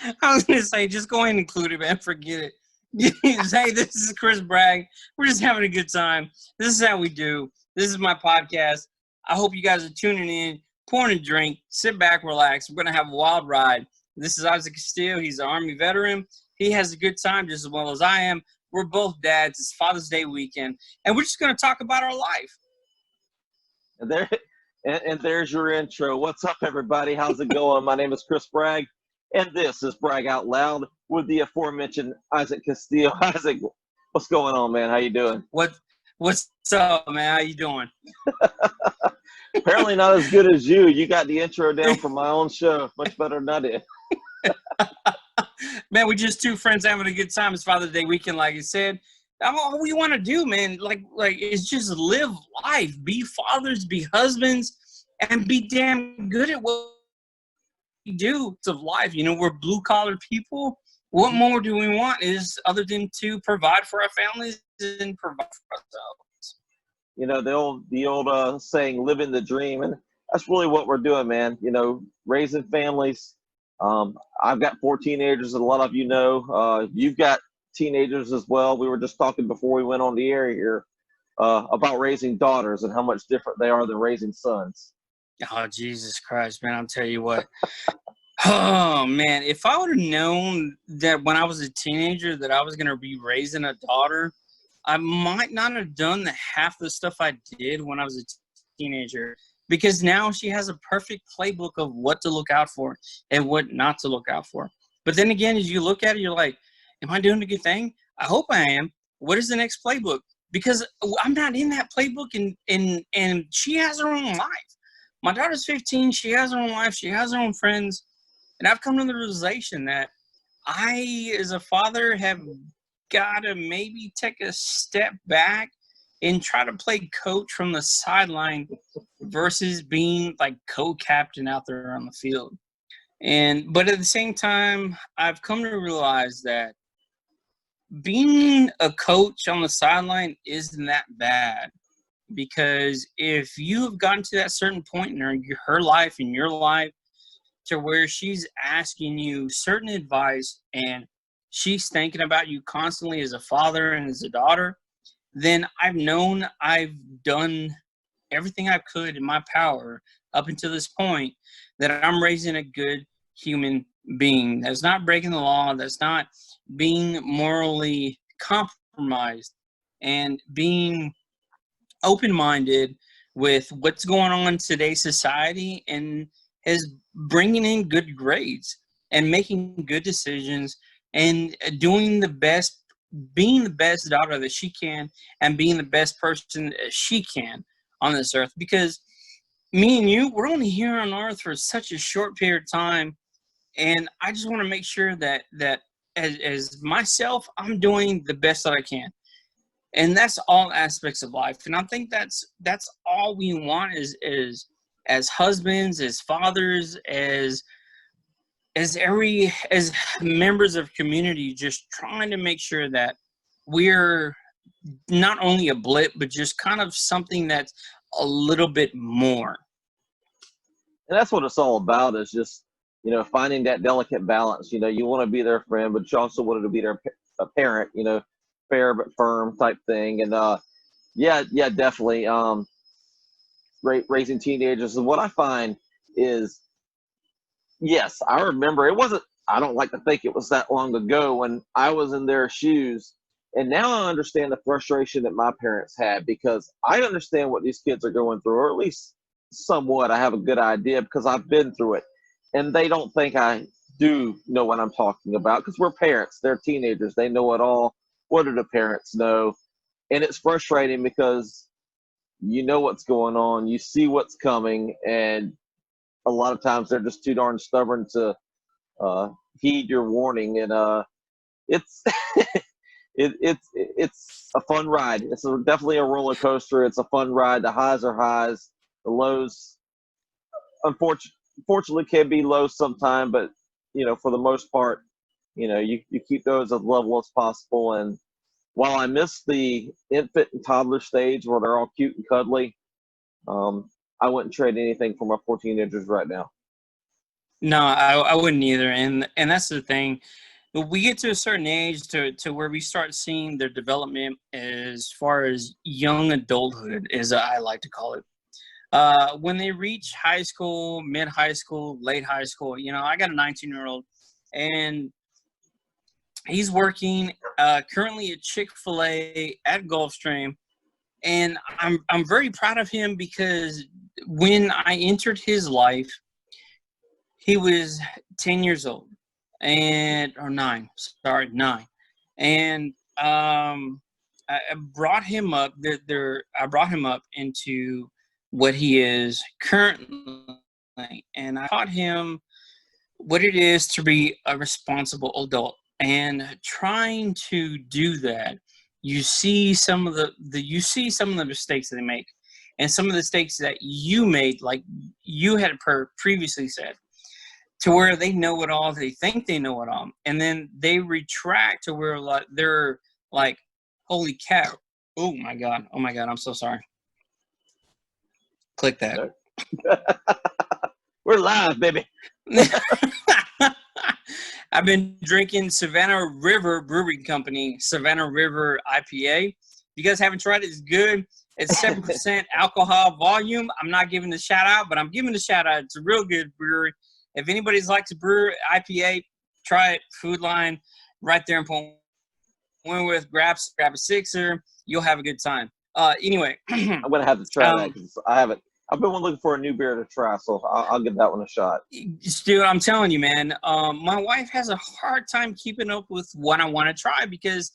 I was going to say, just go ahead and include it, man. Forget it. Hey, this is Chris Bragg. We're just having a good time. This is how we do. This is my podcast. I hope you guys are tuning in, pouring a drink, sit back, relax. We're going to have a wild ride. This is Isaac Castillo. He's an Army veteran. He has a good time just as well as I am. We're both dads. It's Father's Day weekend. And we're just going to talk about our life. And there's your intro. What's up, everybody? How's it going? My name is Chris Bragg, and this is Bragg Out Loud with the aforementioned Isaac Castillo. Isaac, what's going on, man? How you doing? What's up, man? How you doing? Apparently not as good as you. You got the intro down from my own show. Much better than I did. Man, we're just two friends having a good time. It's Father's Day weekend, like you said. All we want to do, man, like is just live life, be fathers, be husbands, and be damn good at what we do of life. You know, we're blue-collar people. What more do we want is other than to provide for our families and provide for ourselves? You know, the old saying, living the dream, and that's really what we're doing, man. You know, raising families. I've got 4 teenagers, and a lot of you know, you've got teenagers as well. We were just talking before we went on the air here about raising daughters and how much different they are than raising sons. Oh, Jesus Christ, man, I'll tell you what. Oh, man, if I would have known that when I was a teenager that I was going to be raising a daughter, I might not have done half the stuff I did when I was a teenager, because now she has a perfect playbook of what to look out for and what not to look out for. But then again, as you look at it, you're like, am I doing a good thing? I hope I am. What is the next playbook? Because I'm not in that playbook, and she has her own life. My daughter's 15. She has her own life. She has her own friends. And I've come to the realization that I, as a father, have got to maybe take a step back and try to play coach from the sideline versus being like co-captain out there on the field. But at the same time, I've come to realize that being a coach on the sideline isn't that bad, because if you have gotten to that certain point in her life, in your life, to where she's asking you certain advice and she's thinking about you constantly as a father and as a daughter, then I've done everything I could in my power up until this point that I'm raising a good human being that's not breaking the law, that's not being morally compromised, and being open-minded with what's going on in today's society, and is bringing in good grades and making good decisions and doing the best, being the best daughter that she can and being the best person she can on this earth. Because me and you, we're only here on earth for such a short period of time, and I just want to make sure that as myself, I'm doing the best that I can. And that's all aspects of life. And I think that's all we want is as husbands, as fathers, as members of community, just trying to make sure that we're not only a blip, but just kind of something that's a little bit more. And that's what it's all about, is just, you know, finding that delicate balance. You know, you want to be their friend, but you also wanted to be their parent, you know, fair but firm type thing. And yeah, definitely. Raising teenagers, and what I find is, yes, I remember I don't like to think it was that long ago when I was in their shoes, and now I understand the frustration that my parents had, because I understand what these kids are going through, or at least somewhat I have a good idea because I've been through it, and they don't think I do know what I'm talking about, because we're parents, they're teenagers, they know it all. What do the parents know? And it's frustrating because you know what's going on, you see what's coming, and a lot of times they're just too darn stubborn to heed your warning. And it's it's a fun ride. It's definitely a roller coaster. It's a fun ride. The highs are highs, the lows unfortunately can be low sometime, but you know, for the most part, you know, you keep those as level as possible. And while I miss the infant and toddler stage where they're all cute and cuddly, I wouldn't trade anything for my 4 teenagers right now. No, I wouldn't either. And that's the thing. We get to a certain age to where we start seeing their development as far as young adulthood, as I like to call it. When they reach high school, mid high school, late high school, I got a 19-year-old, and he's working currently at Chick-fil-A at Gulfstream, and I'm very proud of him because when I entered his life, he was 10 years old, and or 9, sorry, 9, and I brought him up. I brought him up into what he is currently, and I taught him what it is to be a responsible adult. And trying to do that, you see some of the mistakes that they make, and some of the mistakes that you made, like you had previously said, to where they know it all, they think they know it all, and then they retract to where like they're like, "Holy cow! Oh my god! Oh my god! I'm so sorry." Click that. We're live, baby. I've been drinking Savannah River Brewing Company, Savannah River IPA. If you guys haven't tried it, it's good. It's 7% alcohol volume. I'm not giving the shout out, but I'm giving the shout out. It's a real good brewery. If anybody's like to brew IPA, try it. Food Line, right there in Point Wentworth. Grab a sixer. You'll have a good time. Anyway, I'm gonna have to try that because I haven't. I've been looking for a new beer to try, so I'll give that one a shot. Dude, I'm telling you, man. My wife has a hard time keeping up with what I want to try because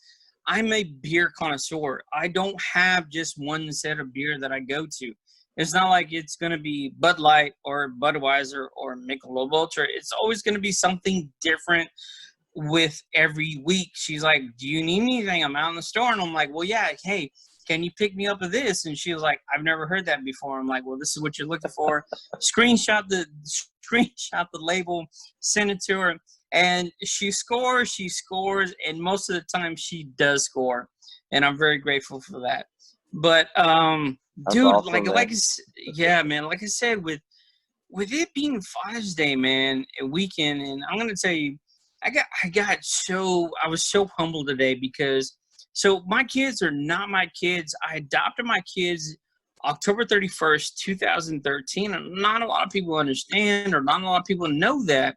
I'm a beer connoisseur. I don't have just one set of beer that I go to. It's not like it's going to be Bud Light or Budweiser or Michelob Ultra. It's always going to be something different with every week. She's like, "Do you need anything?" I'm out in the store, and I'm like, "Well, yeah. Hey, can you pick me up of this?" And she was like, "I've never heard that before." I'm like, "Well, this is what you're looking for." Screenshot the label, send it to her, and she scores, and most of the time she does score, and I'm very grateful for that. But dude, awesome, yeah, man, like I said, with it being Father's Day, man, a weekend, and I'm gonna tell you, I was so humbled today because my kids are not my kids. I adopted my kids October 31st, 2013. And not a lot of people understand, or not a lot of people know that,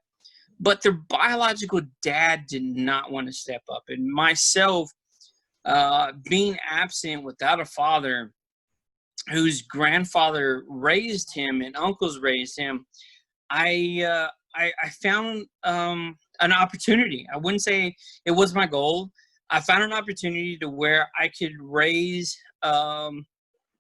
but their biological dad did not want to step up. And myself, being absent without a father whose grandfather raised him and uncles raised him, I found an opportunity. I wouldn't say it was my goal. I found an opportunity to where I could raise a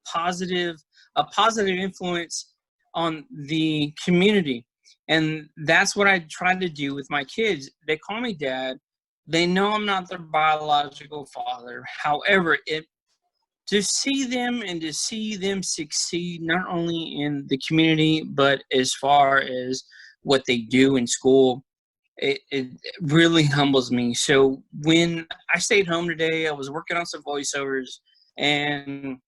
positive influence on the community, and that's what I tried to do with my kids. They call me dad. They know I'm not their biological father. However, to see them and to see them succeed not only in the community but as far as what they do in school, it really humbles me. So when I stayed home today, I was working on some voiceovers, and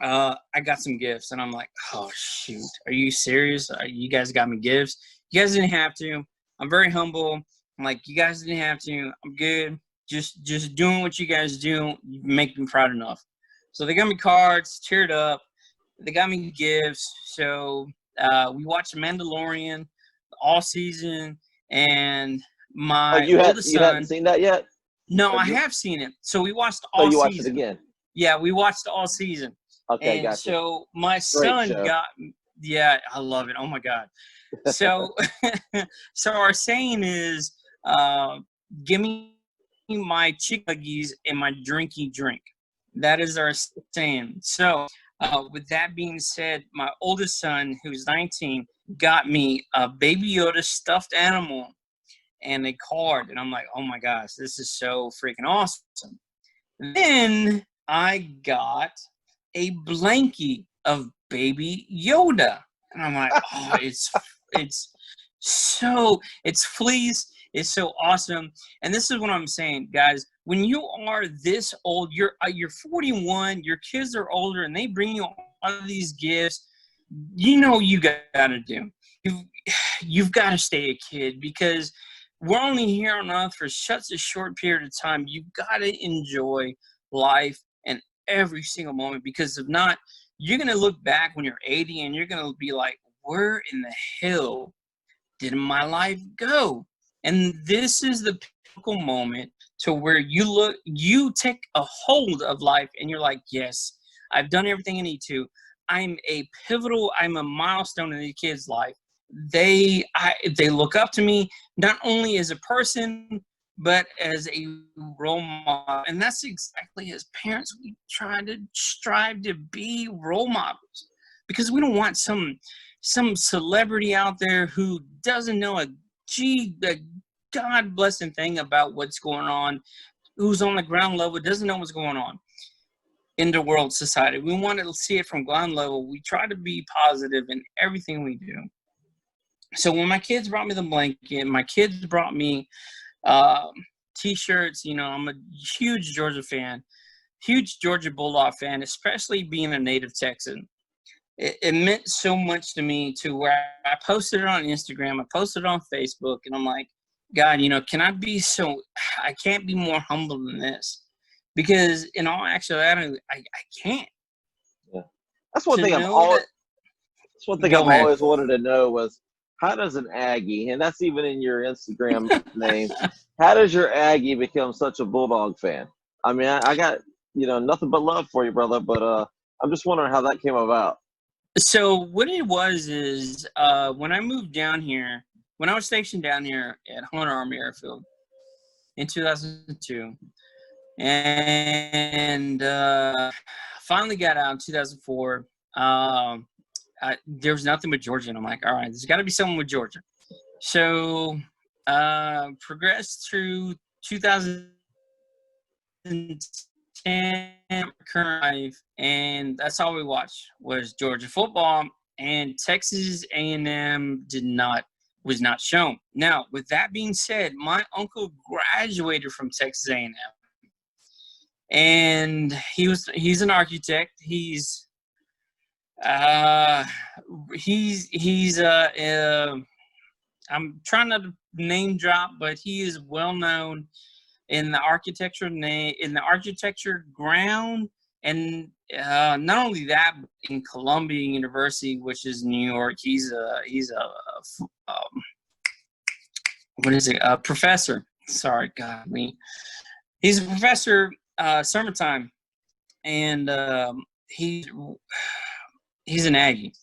I got some gifts, and I'm like, oh shoot, are you serious? You guys got me gifts? You guys didn't have to. I'm very humble. I'm like, you guys didn't have to. I'm good. Just doing what you guys do. You make me proud enough. So they got me cards, cheered up. They got me gifts. So we watched Mandalorian all season, and my oldest son. You haven't seen that yet? No, I have seen it. So we watched all season. You watched it again? Yeah, we watched all season. Okay, and gotcha. So my son got, yeah, I love it. Oh my God. So, so our saying is, give me my chick nuggies and my drinky drink. That is our saying. So, with that being said, my oldest son, who's 19, got me a Baby Yoda stuffed animal and a card, and I'm like, oh my gosh, this is so freaking awesome. Then I got a blankie of Baby Yoda, and I'm like, oh, it's fleece. It's so awesome. And this is what I'm saying, guys. When you are this old, you're 41, your kids are older, and they bring you all of these gifts, you know you got to do. you've got to stay a kid because we're only here on earth for such a short period of time. You've got to enjoy life and every single moment, because if not, you're going to look back when you're 80 and you're going to be like, where in the hell did my life go? And this is the pinnacle moment to where you take a hold of life and you're like, yes, I've done everything I need to. I'm a milestone in the kid's life. They look up to me, not only as a person, but as a role model. And that's exactly, as parents, we try to strive to be role models, because we don't want some celebrity out there who doesn't know a God blessing thing about what's going on, who's on the ground level, doesn't know what's going on in the world society. We want to see it from ground level. We try to be positive in everything we do. So when my kids brought me the blanket, my kids brought me T-shirts. You know, I'm a huge Georgia fan, huge Georgia Bulldog fan, especially being a native Texan. It meant so much to me to where I posted it on Instagram, I posted it on Facebook, and I'm like, God, you know, I can't be more humble than this. Because in all actuality, I can't. Yeah. That's one thing I've always wanted to know was, how does an Aggie, and that's even in your Instagram name, how does your Aggie become such a Bulldog fan? I mean, I got, you know, nothing but love for you, brother, but I'm just wondering how that came about. So what it was is when I moved down here, when I was stationed down here at Hunter Army Airfield in 2002, and finally got out in 2004, there was nothing but Georgia, and I'm like, all right, there's got to be someone with Georgia. So progressed through 2010, current life, and that's all we watched was Georgia football, and Texas A&M was not shown. Now, with that being said, my uncle graduated from Texas A&M, and he's an architect. He's I'm trying not to name drop, but he is well known in the architecture ground, and not only that, but in Columbia University, which is New York. He's a professor. Sorry, God me. He's a professor summertime, and he's an Aggie,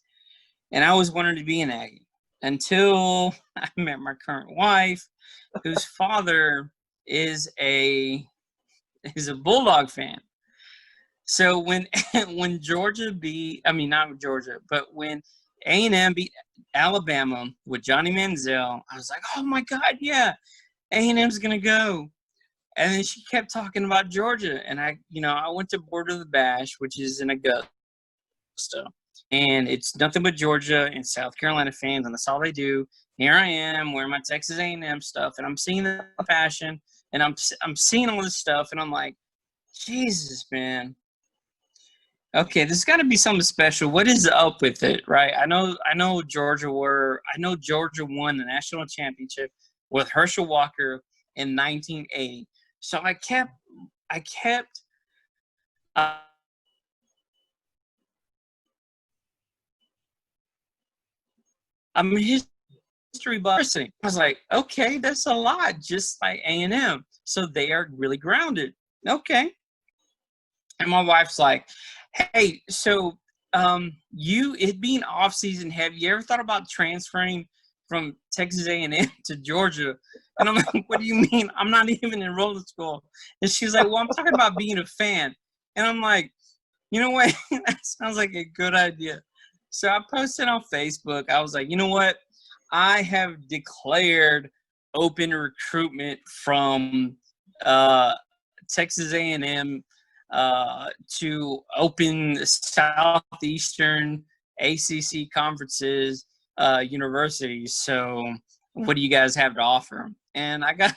and I always wanted to be an Aggie until I met my current wife, whose father is a Bulldog fan. So when Georgia not Georgia, but when A&M beat Alabama with Johnny Manziel, I was like, oh my God, yeah, A&M's gonna go. And then she kept talking about Georgia, and I went to Board of the Bash, which is in Augusta, and it's nothing but Georgia and South Carolina fans, and that's all they do. Here I am wearing my Texas A&M stuff, and I'm seeing the fashion, and I'm seeing all this stuff, and I'm like, Jesus, man. Okay, there's got to be something special. What is up with it, right? I know Georgia won the national championship with Herschel Walker in 1980. So I kept I'm a history buff. I was like, okay, that's a lot, just like A&M. So they are really grounded. Okay. And my wife's like, hey, so it being off season, have you ever thought about transferring from Texas A&M to Georgia? And I'm like, what do you mean? I'm not even enrolled in school. And she's like, well, I'm talking about being a fan. And I'm like, you know what? That sounds like a good idea. So I posted on Facebook. I was like, you know what? I have declared open recruitment from Texas A&M to open Southeastern ACC conferences universities. So what do you guys have to offer? And I got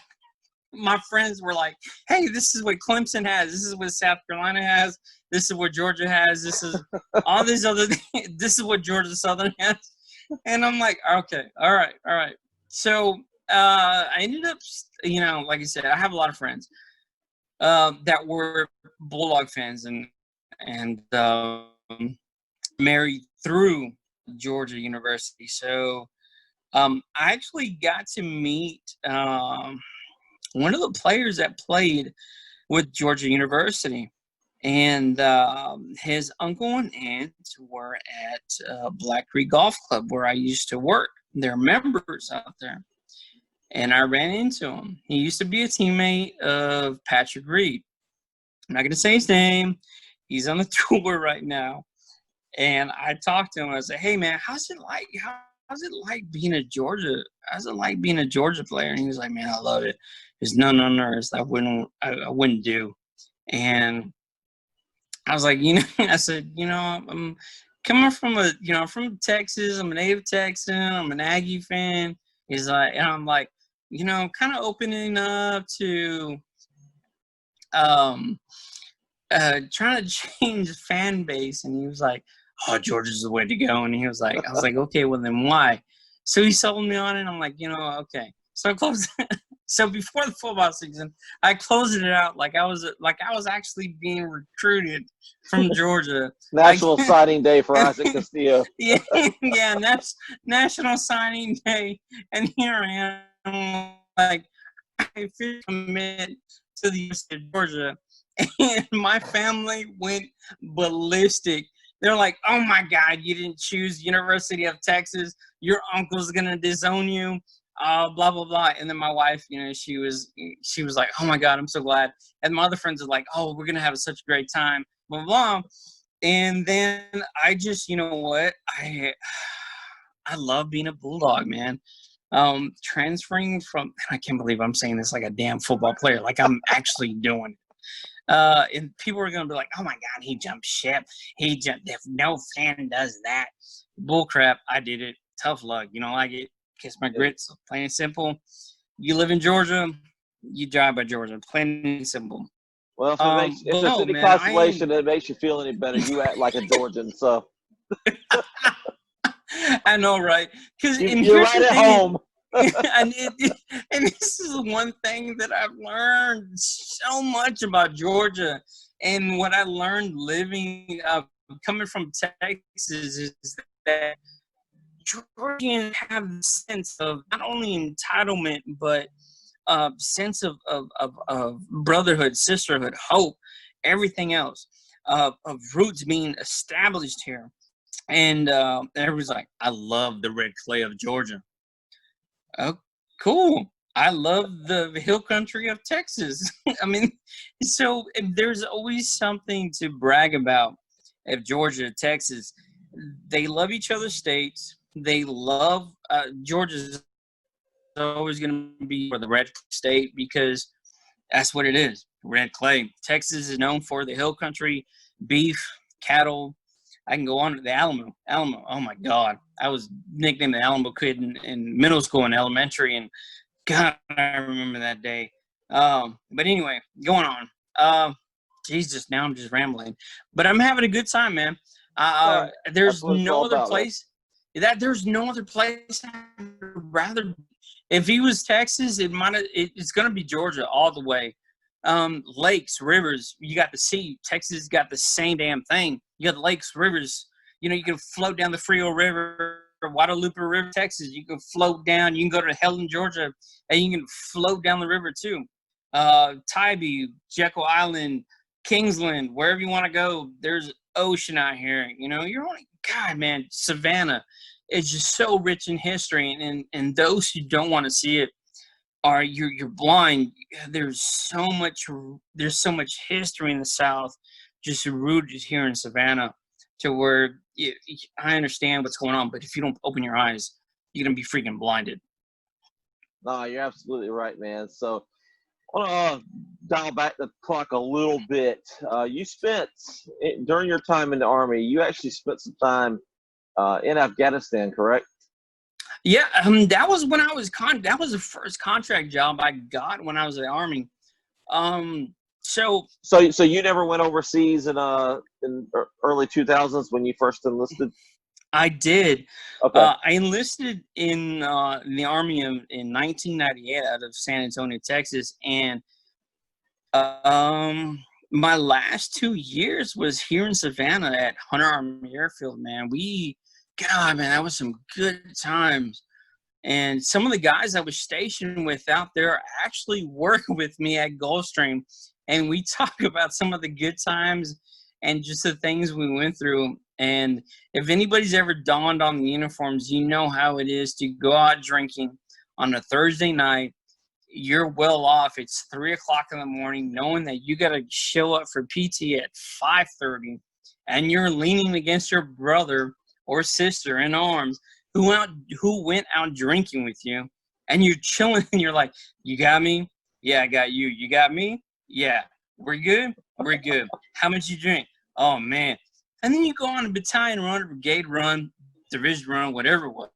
my friends were like, hey, this is what Clemson has. This is what South Carolina has. This is what Georgia has. This is all these other things. This is what Georgia Southern has. And I'm like, okay, all right. So I ended up, like I said, I have a lot of friends that were Bulldog fans and married through Georgia University. So I actually got to meet one of the players that played with Georgia University. And his uncle and aunt were at Black Creek Golf Club where I used to work. They're members out there. And I ran into him. He used to be a teammate of Patrick Reed. I'm not going to say his name. He's on the tour right now. And I talked to him. I said, "Hey, man, how's it like being a Georgia? How's it like being a Georgia player?" And he was like, "Man, I love it. There's no nerves. I wouldn't do." And I was like, I said, I'm coming from from Texas. I'm a native Texan. I'm an Aggie fan. He's like, and I'm like, kind of opening up to, trying to change fan base. And he was like, "Oh, Georgia's the way to go." And I was like, "Okay, well then why?" So he sold me on it. And I'm like, okay. So I closed. So before the football season, I closed it out like I was actually being recruited from Georgia. National Signing Day for Isaac Castillo. Yeah, that's National Signing Day, and here I am, like I feel commit to the University of Georgia, and my family went ballistic. They're like, "Oh my God, you didn't choose University of Texas. Your uncle's gonna disown you." Blah blah blah. And then my wife, she was like, "Oh my God, I'm so glad." And my other friends are like, "Oh, we're gonna have such a great time." Blah blah. And then I just, what, I love being a Bulldog, man. Transferring from, I can't believe I'm saying this like a damn football player, like I'm actually doing it. And people are gonna be like, "Oh my God, he jumped ship. He jumped. If no fan does that, bull crap. I did it. Tough luck. You don't like it? Kiss my grits." Plain and simple. You live in Georgia, you drive by Georgia. Plain and simple. Well, if it's any consolation that makes you feel any better, you act like a Georgian. So I know, right? Because you're right at home. And this is one thing that I've learned so much about Georgia, and what I learned living coming from Texas is that Georgians have a sense of not only entitlement, but sense of brotherhood, sisterhood, hope, everything else, of roots being established here. And everybody's like, "I love the red clay of Georgia." Oh, cool. I love the hill country of Texas. I mean, so there's always something to brag about of Georgia, Texas. They love each other's states. They love Georgia's always going to be for the red state because that's what it is, red clay. Texas is known for the hill country, beef, cattle. I can go on to the Alamo. Oh my God. I was nicknamed the Alamo kid in middle school and elementary, and God, I remember that day. But anyway, going on. Jesus, now I'm just rambling. But I'm having a good time, man. There's no other place. There's no other place I'd rather. If he was Texas, it's going to be Georgia all the way. Lakes, rivers, you got the sea. Texas got the same damn thing. You got lakes, rivers. You can float down the Frio River, Guadalupe River, Texas. You can float down. You can go to Helen, Georgia, and you can float down the river too. Tybee, Jekyll Island, Kingsland, wherever you want to go, there's ocean out here. You're only, God, man, Savannah is just so rich in history, and those who don't want to see it you're blind. There's so much history in the South, just rooted here in Savannah, to where I understand what's going on, but if you don't open your eyes, you're gonna be freaking blinded. No, you're absolutely right, man. So I want to dial back the clock a little bit. You spent during your time in the Army, you actually spent some time in Afghanistan, correct? Yeah, that was when I was that was the first contract job I got when I was in the Army. So you never went overseas in early 2000s when you first enlisted? I did. Okay. I enlisted in the Army in 1998 out of San Antonio, Texas, and my last 2 years was here in Savannah at Hunter Army Airfield. Man, God, man, that was some good times. And some of the guys I was stationed with out there actually work with me at Gulfstream, and we talk about some of the good times and just the things we went through. And if anybody's ever donned on the uniforms, you know how it is to go out drinking on a Thursday night. You're well off. It's 3 o'clock in the morning, knowing that you got to show up for PT at 5:30, and you're leaning against your brother or sister in arms who went out drinking with you, and you're chilling, and you're like, you got me? Yeah, I got you. You got me? Yeah. We're good? We're good. How much you drink? Oh, man. And then you go on a battalion run, a brigade run, division run, whatever it was,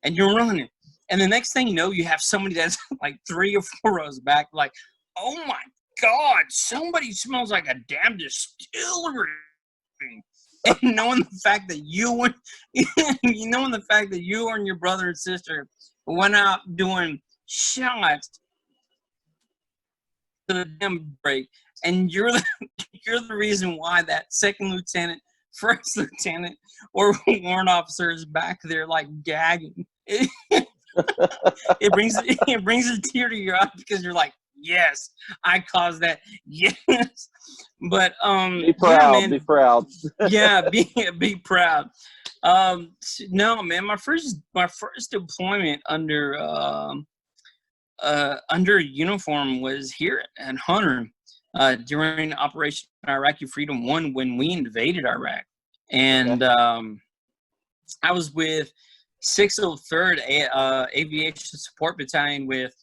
and you're running. And the next thing you know, you have somebody that's like 3 or 4 rows back, like, oh my God, somebody smells like a damn distillery. And knowing the fact that you and your brother and sister went out doing shots to the damn break, and you're the reason why that second lieutenant, first lieutenant, or warrant officer is back there like gagging. It brings a tear to your eye because you're like, yes, I caused that. Yes, but be proud. yeah, man. Be proud. Yeah, be proud. No, man, my first deployment under uniform was here at Hunter during Operation Iraqi Freedom 1 when we invaded Iraq, and I was with 603rd Aviation Support Battalion with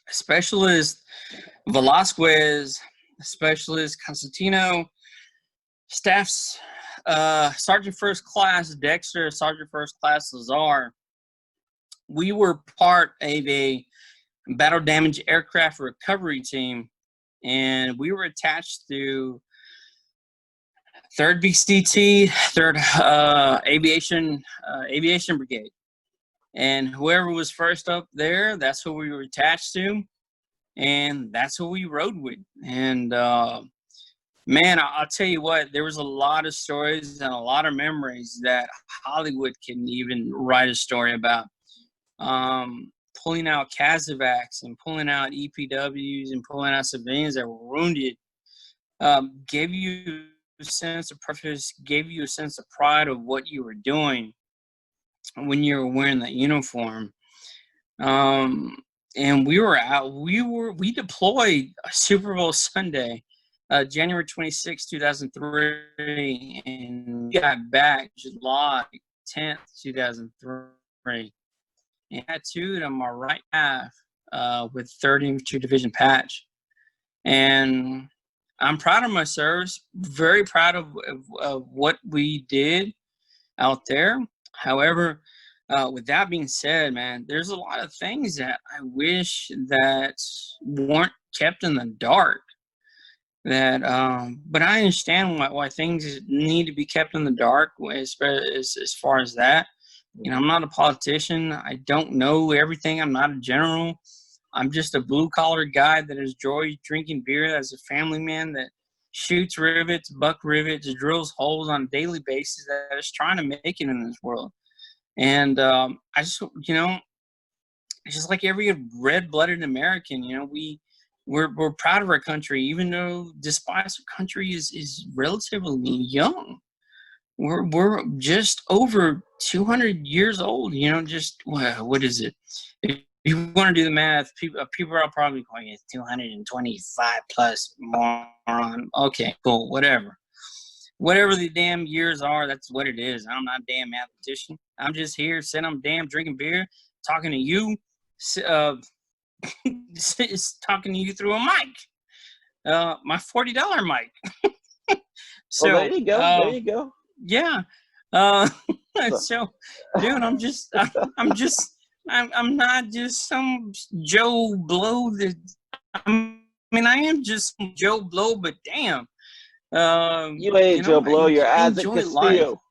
Specialist Velasquez, Specialist Constantino, staffs Sergeant First Class Dexter, Sergeant First Class Lazar. We were part of a battle damage aircraft recovery team, and we were attached to 3rd BCT, 3rd Aviation Brigade. And whoever was first up there, that's who we were attached to, and that's who we rode with. And man, I'll tell you what, there was a lot of stories and a lot of memories that Hollywood can even write a story about. Pulling out Casevacs and pulling out EPWs and pulling out civilians that were wounded gave you a sense of purpose, gave you a sense of pride of what you were doing when you were wearing that uniform. And we were out, we deployed Super Bowl Sunday, January 26, 2003, and we got back July 10th, 2003. And tattooed on my right half with 3rd Infantry Division patch. And I'm proud of my service, very proud of what we did out there. However, with that being said, man, there's a lot of things that I wish that weren't kept in the dark. But I understand why things need to be kept in the dark as far as that. You know, I'm not a politician. I don't know everything. I'm not a general. I'm just a blue-collar guy that enjoys drinking beer as a family man that shoots rivets, buck rivets, drills holes on a daily basis, that is trying to make it in this world. And I just, just like every red-blooded American, we're proud of our country, even though despite our country is relatively young. We're just over 200 years old, just what is it? If you want to do the math, people are probably calling it 225 plus moron. Okay, cool, whatever the damn years are, that's what it is. I'm not a damn mathematician. I'm just here sitting on damn drinking beer, talking to you, talking to you through a mic, my $40 mic. So well, there you go. There you go. Yeah. So, dude, I'm not just some Joe Blow. I am just Joe Blow, but damn, You ain't Joe Blow. You're Isaac enjoy life. Castillo.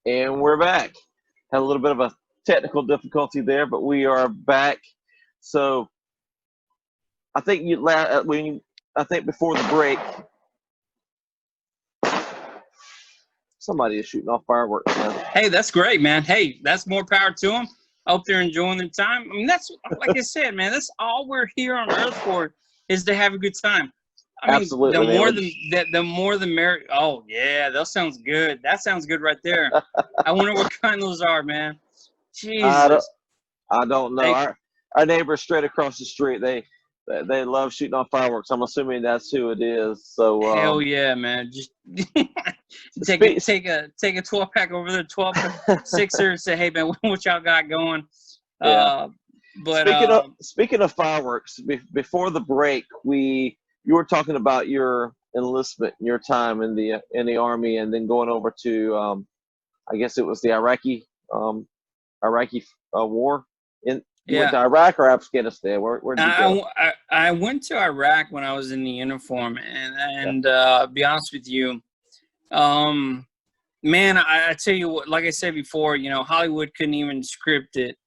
And we're back. Had a little bit of a technical difficulty there, but we are back. So I think I think before the break, somebody is shooting off fireworks. Hey, that's great, man. Hey, that's more power to them. I hope they're enjoying their time. I mean, that's like I said, man. That's all we're here on Earth for, is to have a good time. I mean, Absolutely, the more the merrier. Oh yeah, that sounds good. That sounds good right there. I wonder what kind those are, man. Jesus. I don't know. Our neighbors straight across the street, they love shooting off fireworks. I'm assuming that's who it is. So hell yeah, man. Just take a 12-pack over there, 12 sixer, and say, hey man, what y'all got going? Yeah. But speaking of fireworks, before the break, you were talking about your enlistment, your time in the Army, and then going over to I guess it was the Iraqi War. You went to Iraq or Afghanistan? Where did you go? I went to Iraq when I was in the uniform, and be honest with you, man, I tell you what, like I said before, Hollywood couldn't even script it.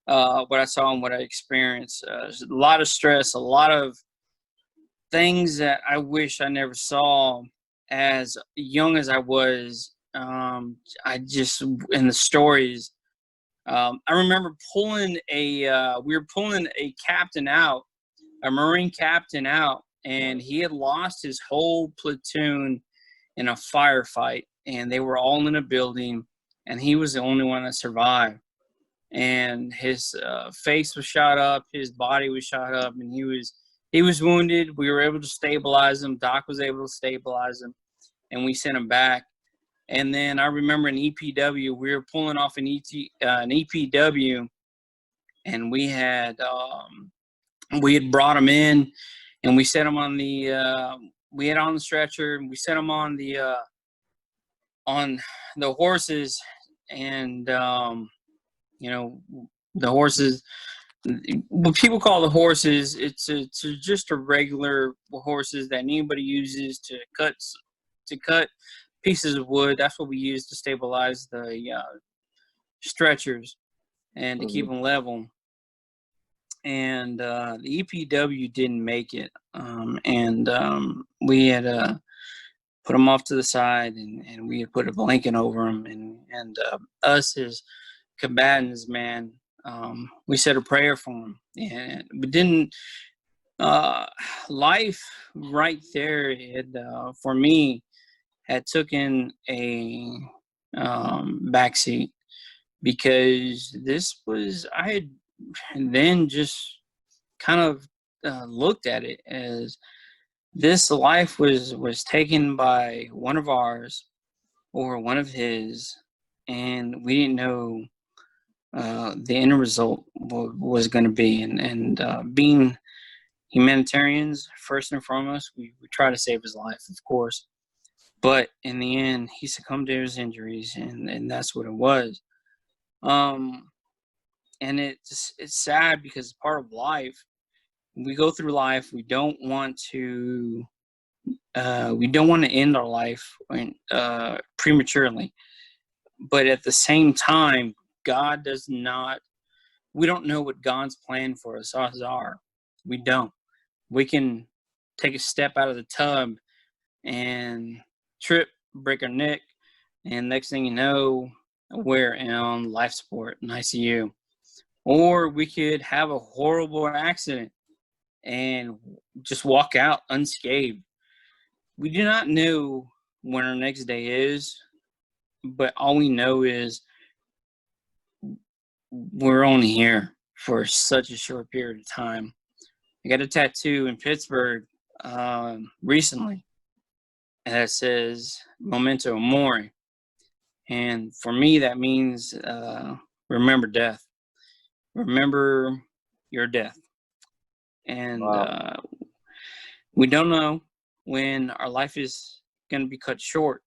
What I saw and what I experienced, a lot of stress, a lot of things that I wish I never saw as young as I was. I just, in the stories, I remember we were pulling a captain out, a Marine captain out, and he had lost his whole platoon in a firefight, and they were all in a building, and he was the only one that survived. And his face was shot up, his body was shot up, and he was wounded. We were able to stabilize him. Doc was able to stabilize him, and we sent him back. And then I remember an EPW, we were pulling off an EPW, and we had brought him in, and we set him on we had on the stretcher, and we set him on the horses, and the horses, what people call the horses, it's just a regular horses that anybody uses to cut pieces of wood. That's what we use to stabilize the stretchers and to keep them level. And the EPW didn't make it, and we had put them off to the side, and we had put a blanket over them, and us as combatants, man, we said a prayer for them, and we didn't. Life right there, for me, had taken a backseat, because I had then just kind of looked at it as this life was taken by one of ours or one of his, and we didn't know the end result was going to be. And being humanitarians, first and foremost, we try to save his life, of course. But in the end, he succumbed to his injuries, and that's what it was. And it's sad, because it's part of life. We go through life. We don't want to end our life prematurely. But at the same time, God does not. We don't know what God's plan for us are. We don't. We can take a step out of the tub and trip, break our neck, and next thing you know, we're on life support in ICU. Or we could have a horrible accident and just walk out unscathed. We do not know when our next day is, but all we know is we're only here for such a short period of time. I got a tattoo in Pittsburgh recently that says Memento Mori. And for me, that means remember death. Remember your death. And Wow. we don't know when our life is going to be cut short.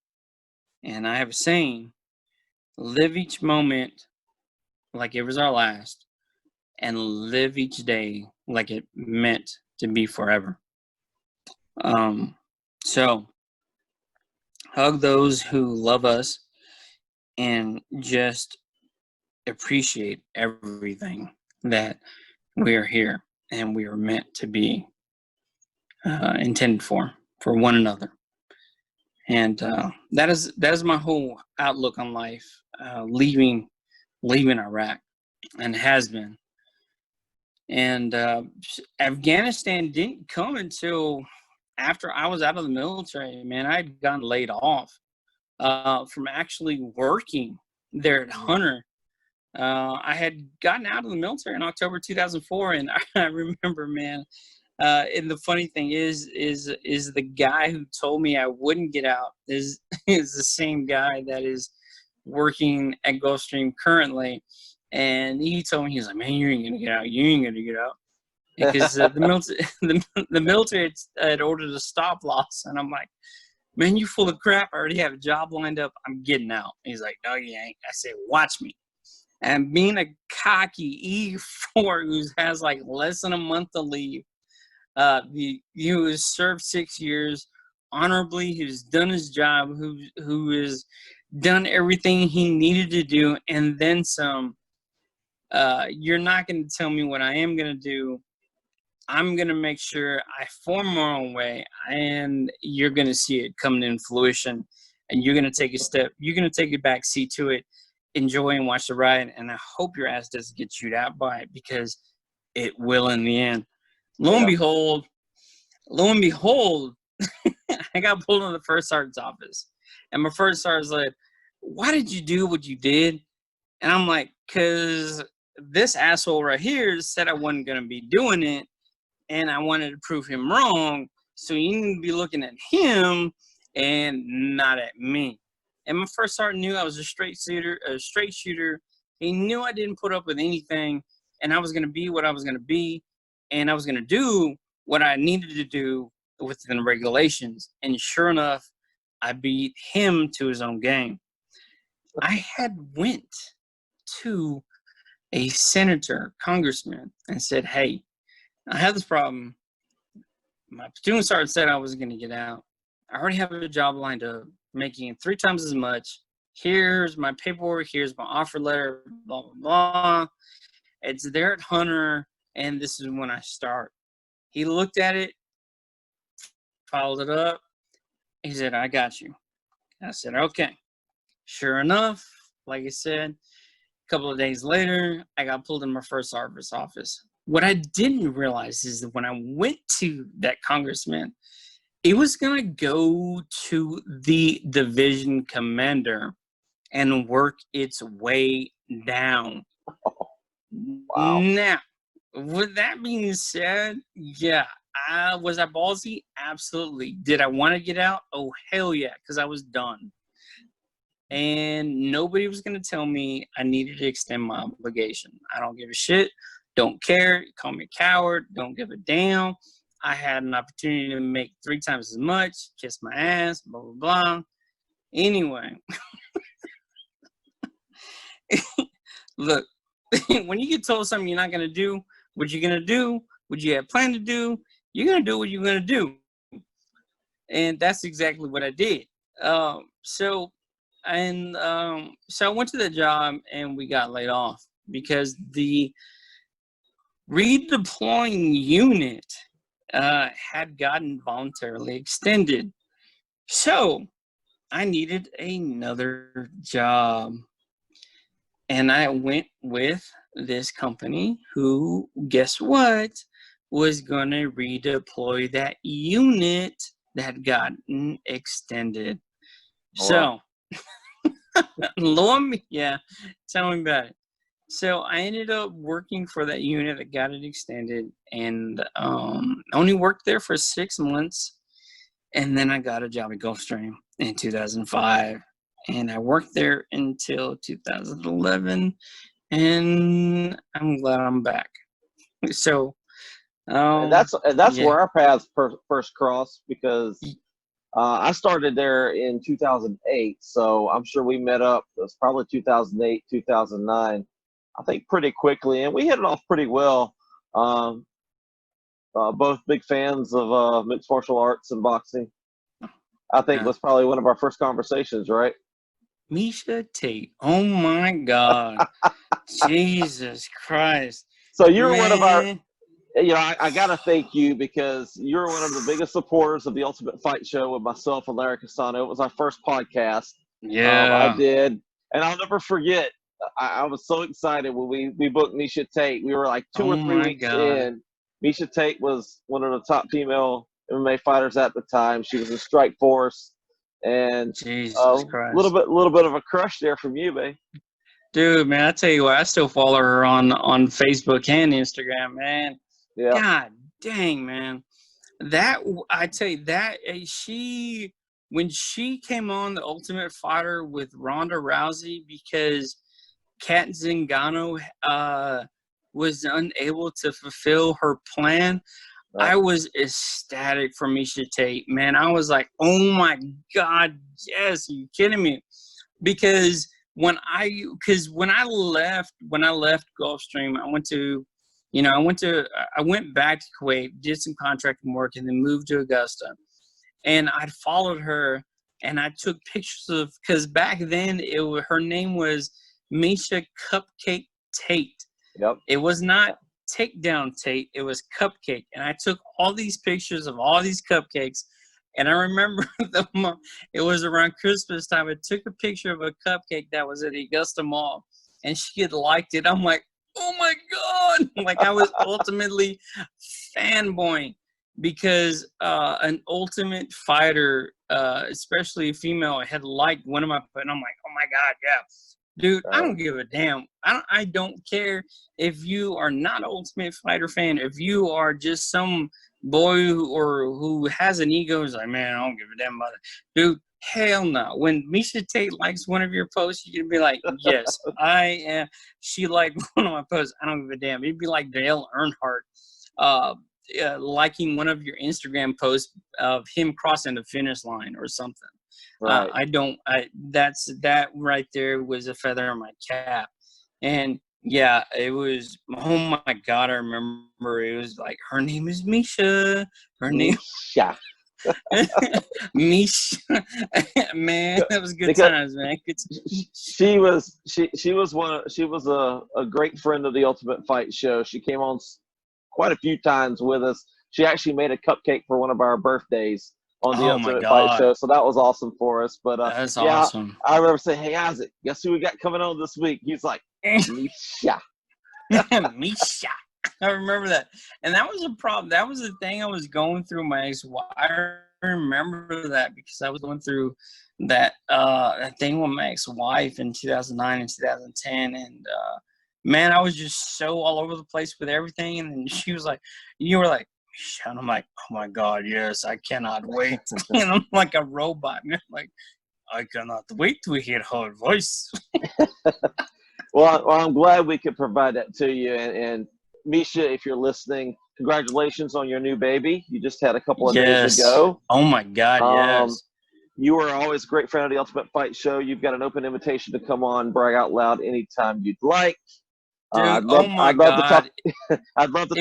And I have a saying, live each moment like it was our last. and live each day like it meant to be forever. So hug those who love us and just appreciate everything that we are here and we are meant to be intended for one another. And that is my whole outlook on life, leaving Iraq, and has been. And Afghanistan didn't come until after I was out of the military. Man, I had gotten laid off from actually working there at Hunter. I had gotten out of the military in October 2004, and I remember, man. And the funny thing is the guy who told me I wouldn't get out is the same guy that is working at Gulfstream currently. And he told me, he was like, man, you ain't gonna get out. You ain't gonna get out. Because the military had ordered a stop loss. And I'm like, man, you full of crap. I already have a job lined up. I'm getting out. He's like, no, you ain't. I said, watch me. And being a cocky E4 who has like less than a month to leave, he has served 6 years honorably. He's done his job. Who has done everything he needed to do, and then some. You're not going to tell me what I am going to do. I'm going to make sure I form my own way, and you're going to see it coming in fruition, and you're going to take a step. You're going to take a back seat to it, enjoy and watch the ride, and I hope your ass doesn't get chewed out by it, because it will in the end. Lo and behold, I got pulled in the first sergeant's office. And my first sergeant's like, why did you do what you did? And I'm like, because this asshole right here said I wasn't going to be doing it, and I wanted to prove him wrong. So you need to be looking at him and not at me. And my first sergeant knew I was a straight shooter. He knew I didn't put up with anything, and I was going to be what I was going to be, and I was going to do what I needed to do within the regulations. And sure enough, I beat him to his own game. I had went to a senator, congressman, and said, hey, I have this problem. My platoon sergeant said I was going to get out. I already have a job lined up, making 3 times as much. Here's my paperwork. Here's my offer letter, blah, blah, blah. It's there at Hunter, and this is when I start. He looked at it, followed it up. He said, I got you. I said, okay. Sure enough, like I said, a couple of days later, I got pulled in my first service office. What I didn't realize is that when I went to that congressman, it was going to go to the division commander and work its way down. Wow. Now, with that being said, yeah, was I ballsy? Absolutely. Did I want to get out? Oh, hell yeah, because I was done. And nobody was going to tell me I needed to extend my obligation. I don't give a shit. Don't care. Call me a coward. Don't give a damn. I had an opportunity to make 3 times as much, kiss my ass, blah, blah, blah. Anyway. Look, when you get told something you're not going to do, what you're going to do, what you have planned to do, you're going to do what you're going to do. And that's exactly what I did. So I went to the job, and we got laid off because the redeploying unit had gotten voluntarily extended. So I needed another job. And I went with this company who, guess what, was going to redeploy that unit that had gotten extended. So, tell me about it. So I ended up working for that unit that got it extended, and only worked there for 6 months. And then I got a job at Gulfstream in 2005. And I worked there until 2011, and I'm glad I'm back. So, that's where our paths first crossed, because I started there in 2008. So I'm sure we met up. It was probably 2008, 2009. I think, pretty quickly, and we hit it off pretty well. Both big fans of mixed martial arts and boxing. I think it was probably one of our first conversations, right? Miesha Tate. Oh my God. Jesus Christ. So you're one of our, I got to thank you because you're one of the biggest supporters of the Ultimate Fight Show with myself and Larry Casano. It was our first podcast. Yeah. I did. And I'll never forget, I was so excited when we booked Miesha Tate. We were like 2 or 3 weeks in. Miesha Tate was one of the top female MMA fighters at the time. She was in Strike Force. And Jesus Christ. little bit of a crush there from you, babe. Dude, man, I tell you what, I still follow her on Facebook and Instagram, man. Yeah. God dang, man. That, I tell you, that when she came on The Ultimate Fighter with Ronda Rousey because Kat Zingano was unable to fulfill her plan, right. I was ecstatic for Miesha Tate, man. I was like, oh my God, yes, are you kidding me? Because when I left Gulfstream, I went back to Kuwait, did some contracting work, and then moved to Augusta. And I followed her, and I took pictures of, because back then her name was Miesha Cupcake Tate. Yep. It was not Takedown Tate. It was Cupcake, and I took all these pictures of all these cupcakes. And I remember it was around Christmas time. I took a picture of a cupcake that was at the Augusta Mall, and she had liked it. I'm like, oh my God. Like, I was ultimately fanboying because an Ultimate Fighter, especially a female, had liked one of my, and I'm like, oh my God, yeah. Dude, I don't give a damn. I don't care if you are not an Ultimate Fighter fan. If you are just some boy who has an ego, is like, man, I don't give a damn about it. Dude, hell no. When Miesha Tate likes one of your posts, you can be like, yes, I am. She liked one of my posts. I don't give a damn. It'd be like Dale Earnhart liking one of your Instagram posts of him crossing the finish line or something. Right. That right there was a feather in my cap. And yeah, it was, oh my God, I remember it was like, her name is Miesha. Her name Miesha. Man, that was good times, man. She was a great friend of the Ultimate Fight Show. She came on quite a few times with us. She actually made a cupcake for one of our birthdays on the Ultimate Fight Show, so that was awesome for us. But that's awesome. I remember saying, "Hey, Isaac, guess who we got coming on this week?" He's like, "Miesha." Miesha. I remember that, and that was a problem. That was the thing I was going through. I remember that because I was going through that thing with my ex-wife in 2009 and 2010, and man, I was just so all over the place with everything. And then she was like, "You were like." And I'm like, oh my God, yes, I cannot wait. And I'm like a robot. And I'm like, I cannot wait to hear her voice. Well, I'm glad we could provide that to you. And Miesha, if you're listening, congratulations on your new baby. You just had a couple of days ago. Oh my God, yes. You are always a great friend of the Ultimate Fight Show. You've got an open invitation to come on Bragg Out Loud anytime you'd like. Dude, I'd love to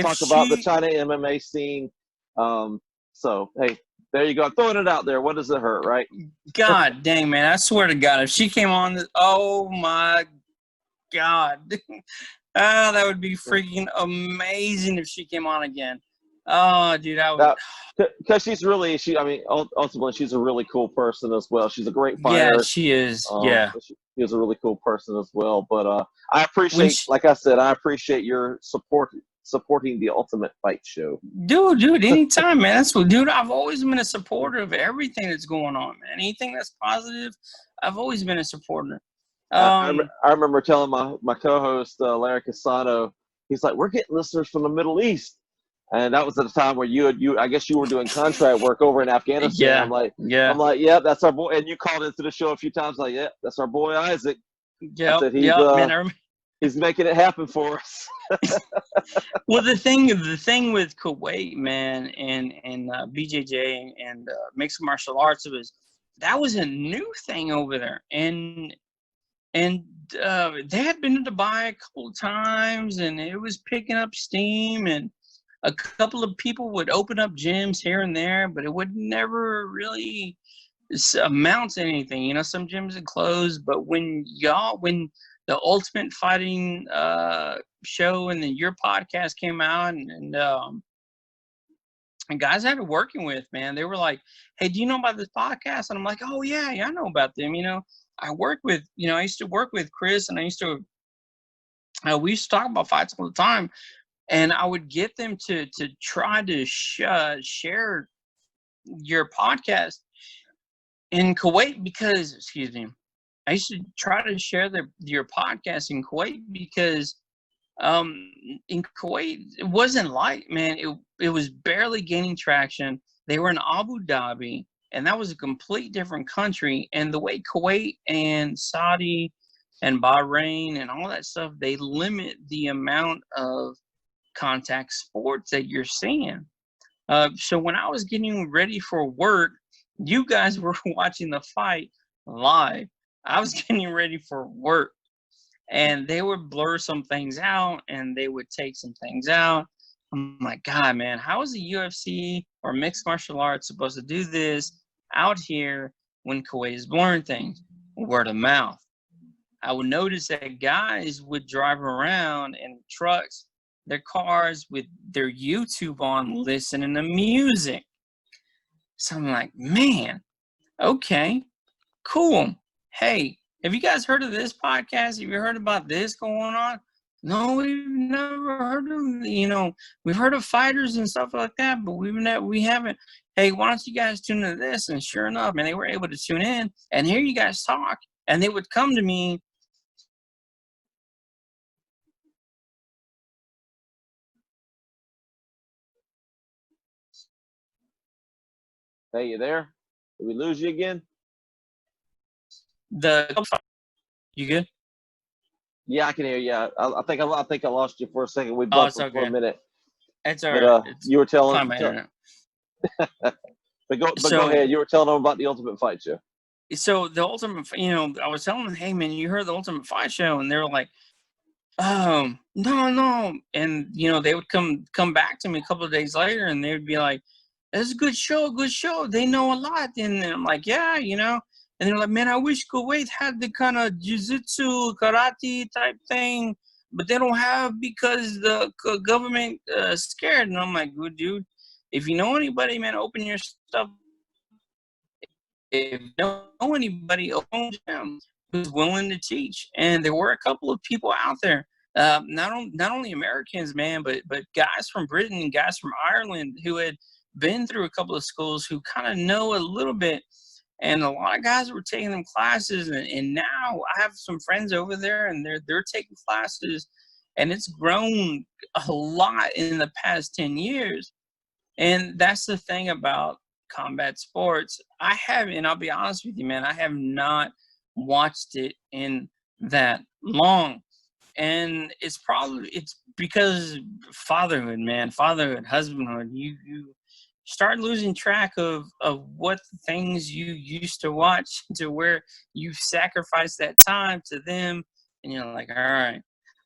talk about the China MMA scene. So, hey, there you go. I'm throwing it out there. What does it hurt, right? God dang, man. I swear to God, if she came on, oh my God. That would be freaking amazing if she came on again. Oh, dude, I would. Because ultimately, she's a really cool person as well. She's a great fighter. Yeah, she is. Yeah. She is a really cool person as well. But I appreciate, like I said, I appreciate your supporting the Ultimate Fight Show. Dude, anytime, man. That's what, dude, I've always been a supporter of everything that's going on, man. Anything that's positive, I've always been a supporter. I remember telling my co-host, Larry Casano, he's like, we're getting listeners from the Middle East. And that was at a time where I guess you were doing contract work over in Afghanistan. Yeah, I'm like, yeah, that's our boy. And you called into the show a few times, like, yeah, that's our boy Isaac. Yeah, he's making it happen for us. Well, the thing with Kuwait, man, and BJJ and mixed martial arts that was a new thing over there, and and they had been to Dubai a couple of times, and it was picking up steam, and a couple of people would open up gyms here and there, but it would never really amount to anything. You know, some gyms had closed, but when the Ultimate Fighting show and then your podcast came out, and guys I had working with, man, they were like, "Hey, do you know about this podcast?" And I'm like, "Oh yeah, I know about them." You know, I used to work with Chris, and we used to talk about fights all the time, and I would get them to try to share your podcast in Kuwait because, excuse me, I used to try to share your podcast in Kuwait because in Kuwait it wasn't like, man, it was barely gaining traction. They were in Abu Dhabi, and that was a complete different country. And the way Kuwait and Saudi and Bahrain and all that stuff, they limit the amount of contact sports that you're seeing. So when I was getting ready for work, you guys were watching the fight live. I was getting ready for work, and they would blur some things out, and they would take some things out. I'm like, God, man, how is the UFC or mixed martial arts supposed to do this out here when Kuwait is blurring things? Word of mouth. I would notice that guys would drive around in trucks, their cars with their YouTube on, listening to music. So I'm like, man, okay, cool. Hey, have you guys heard of this podcast? Have you heard about this going on? No, we've never heard of, we've heard of fighters and stuff like that, but we haven't. Hey, why don't you guys tune into this? And sure enough, man, they were able to tune in and hear you guys talk. And they would come to me. Hey, you there? Did we lose you again? You good? Yeah, I can hear you. I think I lost you for a second. We bumped for a minute. It's all right. You were telling. But go ahead. You were telling them about the Ultimate Fight Show. So the Ultimate, I was telling them, hey man, you heard the Ultimate Fight Show, and they were like, no, and they would come back to me a couple of days later, and they would be like, "That's a good show. They know a lot." And I'm like, yeah, And they're like, man, I wish Kuwait had the kind of jiu-jitsu, karate type thing, but they don't have because the government scared. And I'm like, good dude, if you know anybody, man, open your stuff. If you don't know anybody, open them who's willing to teach. And there were a couple of people out there, not only Americans, man, but guys from Britain and guys from Ireland who had been through a couple of schools who kind of know a little bit. And a lot of guys were taking them classes, and now I have some friends over there, and they're taking classes, and it's grown a lot in the past 10 years. And that's the thing about combat sports. And I'll be honest with you, man, I have not watched it in that long. And it's because fatherhood, man, husbandhood, you start losing track of what things you used to watch to where you've sacrificed that time to them. And you're like, all right,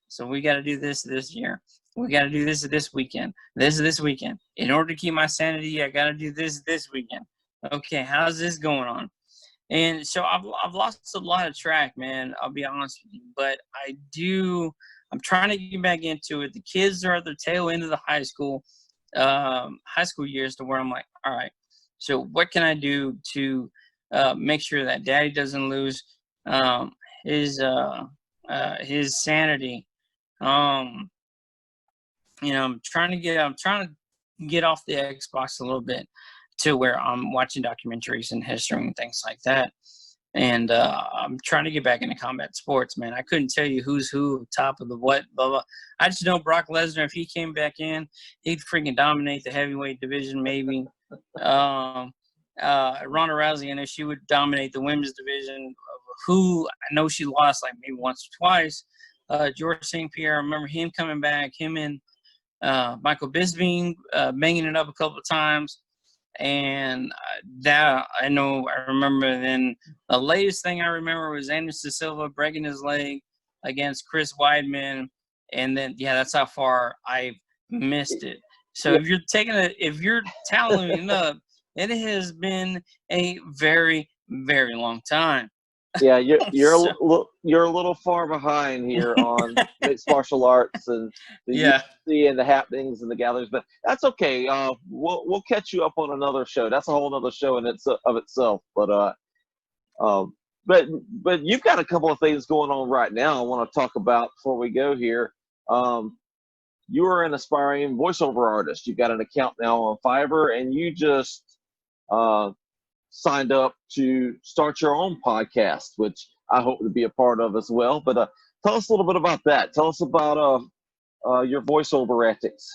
so we got to do this year. We got to do this weekend. This weekend. In order to keep my sanity, I got to do this weekend. Okay, how's this going on? And so I've lost a lot of track, man. I'll be honest with you. But I'm trying to get back into it. The kids are at the tail end of the high school years, to where I'm like, all right, so what can I do to make sure that daddy doesn't lose his sanity? I'm trying to get off the Xbox a little bit to where I'm watching documentaries and history and things like that. And I'm trying to get back into combat sports, man. I couldn't tell you who's who, top of the what, blah, blah. I just know Brock Lesnar, if he came back in, he'd freaking dominate the heavyweight division, maybe. Ronda Rousey, I know she would dominate the women's division. Who, I know she lost like maybe once or twice. George St. Pierre, I remember him coming back, him and Michael Bisping banging it up a couple of times. And that I know, I remember. Then the latest thing I remember was Anderson Silva breaking his leg against Chris Weidman, and then that's how far I've missed it. So if you're tallying it up, it has been a very, very long time. Yeah, you're a little far behind here on mixed martial arts and the UFC and the happenings and the gatherings, but that's okay. We'll catch you up on another show. That's a whole other show in of itself. But you've got a couple of things going on right now I want to talk about before we go here. You are an aspiring voiceover artist. You've got an account now on Fiverr, and you just signed up to start your own podcast, which I hope to be a part of as well. But tell us a little bit about that. Tell us about your voiceover antics.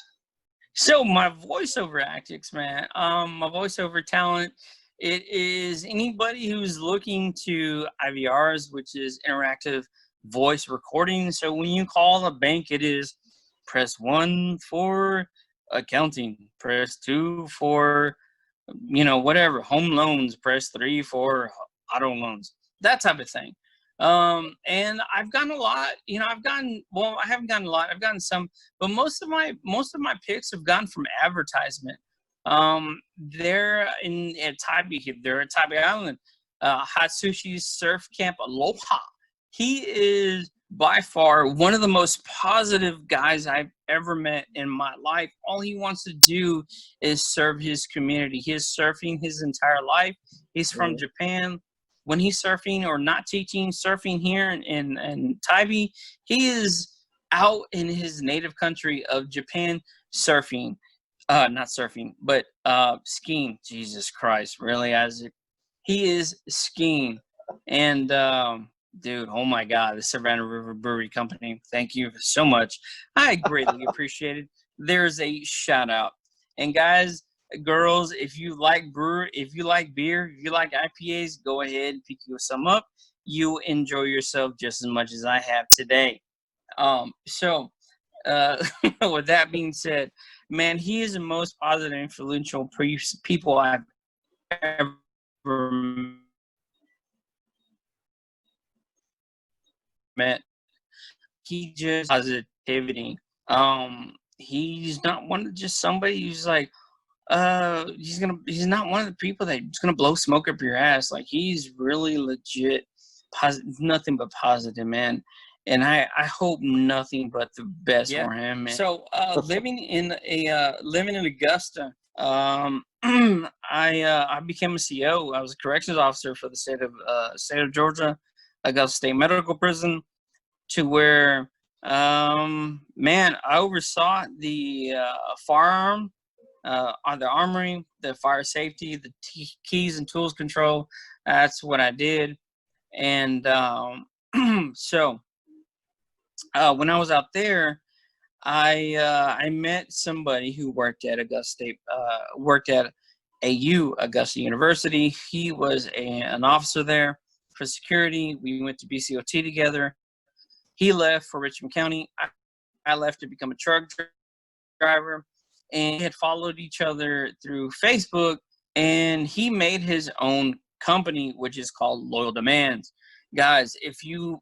So my voiceover antics, man, my voiceover talent, it is anybody who's looking to IVRs, which is interactive voice recording. So when you call a bank, it is press 1 for accounting, press 2 for whatever, home loans, press 3 for auto loans, that type of thing. And I've gotten a lot, I haven't gotten a lot, I've gotten some, but most of my picks have gone from advertisement. They're at Tybee, they're at Tybee Island, Hot Sushi Surf Camp Aloha. He is by far one of the most positive guys I've ever met in my life. All he wants to do is serve his community. He is surfing his entire life. He's from Japan. When he's surfing or not teaching surfing here in Tybee, he is out in his native country of Japan surfing. Not surfing, but skiing. Jesus Christ, really, Isaac? He is skiing. And dude, oh my God, the Savannah River Brewery Company, thank you so much. I greatly appreciate it. There's a shout out. And guys, girls, if you like beer, if you like IPAs, go ahead and pick you some up. You enjoy yourself just as much as I have today. So with that being said, man, he is the most positive, influential people I've ever met. He just positivity. He's not just somebody who's like, he's not one of the people that's gonna blow smoke up your ass. Like, he's really legit, nothing but positive, man. And I hope nothing but the best for him, man. So living in Augusta, I became a CO. I was a corrections officer for the state of Georgia, Augusta State Medical Prison, to where man, I oversaw the firearm, on the armory, the fire safety, the keys and tools control. That's what I did. And so when I was out there, I met somebody who worked at AU, Augusta University. He was an officer there for security. We went to BCOT together. He left for Richmond County. I left to become a truck driver, and we had followed each other through Facebook, and he made his own company, which is called Loyal Demands. Guys, if you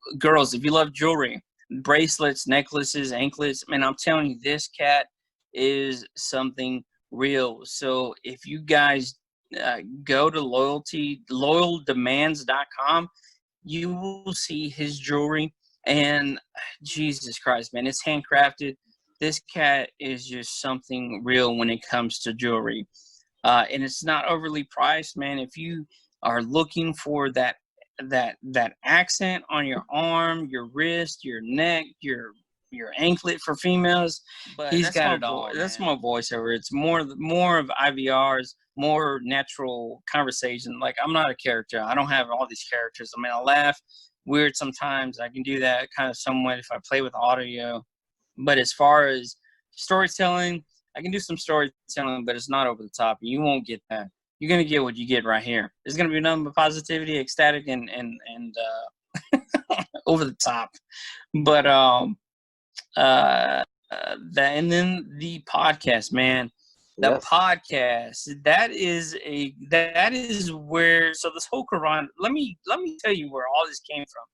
love jewelry, bracelets, necklaces, anklets, man, I'm telling you, this cat is something real. So if you guys go to loyaldemands.com, you will see his jewelry. And Jesus Christ, man, it's handcrafted. This cat is just something real when it comes to jewelry. And it's not overly priced, man. If you are looking for that accent on your arm, your wrist, your neck, your anklet for females, but he's got it all. That's my voiceover. It's more of IVRs, more natural conversation. Like, I'm not a character. I don't have all these characters. I mean, I laugh weird sometimes. I can do that kind of somewhat if I play with audio. But as far as storytelling, I can do some storytelling, but it's not over the top. You won't get that. You're going to get what you get right here. It's going to be nothing but positivity, ecstatic, and over the top. But and then the podcast, man. The Yes. podcast, that is where, so this whole corona, let me tell you where all this came from.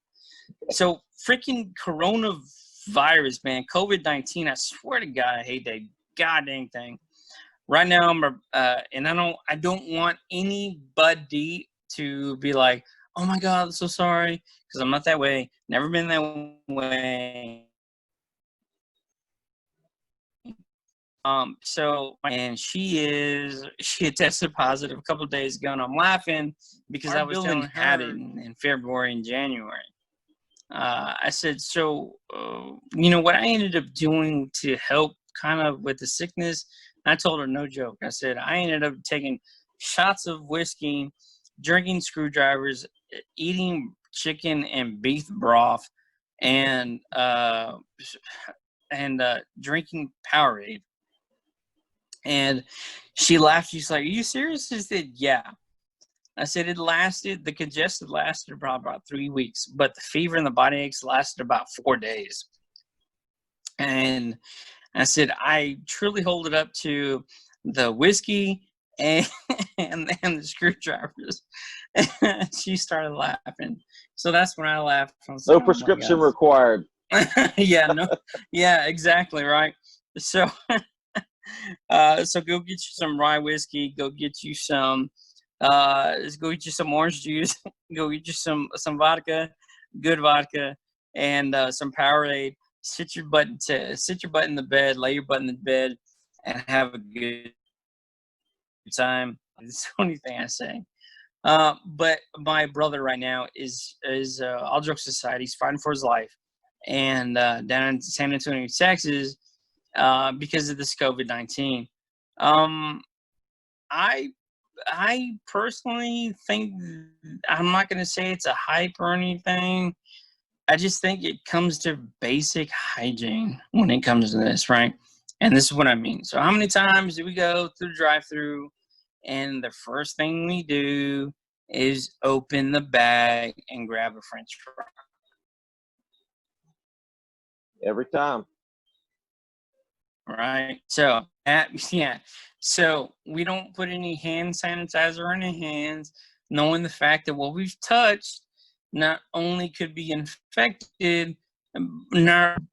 So freaking coronavirus, man, COVID-19, I swear to God, I hate that goddamn thing. Right now, and I don't want anybody to be like, oh my God, I'm so sorry, because I'm not that way. Never been that way. And she had tested positive a couple of days ago, and I'm laughing because I was telling her had it in February and January. I said, so, what I ended up doing to help kind of with the sickness, I told her, no joke. I said, I ended up taking shots of whiskey, drinking screwdrivers, eating chicken and beef broth, and drinking Powerade. And she laughed. She's like, are you serious? I said, yeah. I said, the congestion lasted about 3 weeks, but the fever and the body aches lasted about 4 days. And I said, I truly hold it up to the whiskey and the screwdrivers. And she started laughing. So that's when I laughed. No prescription required. Yeah, exactly, right. So so go get you some rye whiskey, go get you some orange juice, go get you some vodka, good vodka, and some Powerade. Sit your butt in the bed, lay your butt in the bed, and have a good time. It's the only thing I say. But my brother right now is all jokes aside, he's fighting for his life, and down in San Antonio, Texas, because of this COVID-19. I personally think, I'm not going to say it's a hype or anything. I just think it comes to basic hygiene when it comes to this, right? And this is what I mean. So how many times do we go through the drive-through, and the first thing we do is open the bag and grab a French fry? Every time. Right. So So we don't put any hand sanitizer in our hands, knowing the fact that what we've touched not only could be infected,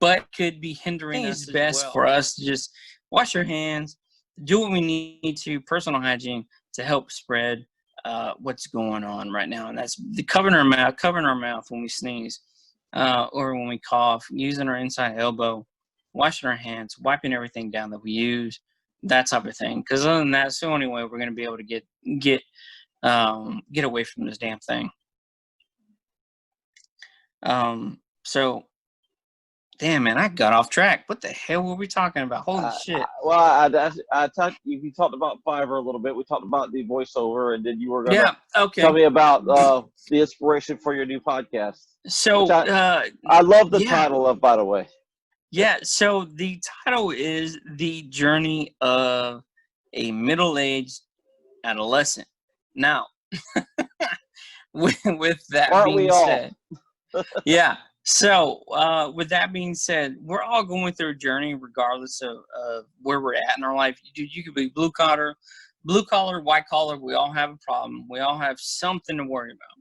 but could be hindering us. It's best for us to just wash our hands, do what we need to, personal hygiene, to help spread what's going on right now. And that's covering our mouth when we sneeze, or when we cough, using our inside elbow, washing our hands, wiping everything down that we use, that type of thing. Because other than that, it's the only way we're going to be able to get away from this damn thing. So, damn, man, I got off track. What the hell were we talking about? Holy shit. You talked about Fiverr a little bit. We talked about the voiceover, and then you were going to tell me about the inspiration for your new podcast. So, I love the title of, by the way. Yeah, so the title is The Journey of a Middle-Aged Adolescent. Now, with that being said, so with that being said, we're all going through a journey regardless of where we're at in our life. You could be blue collar, white collar. We all have a problem. We all have something to worry about.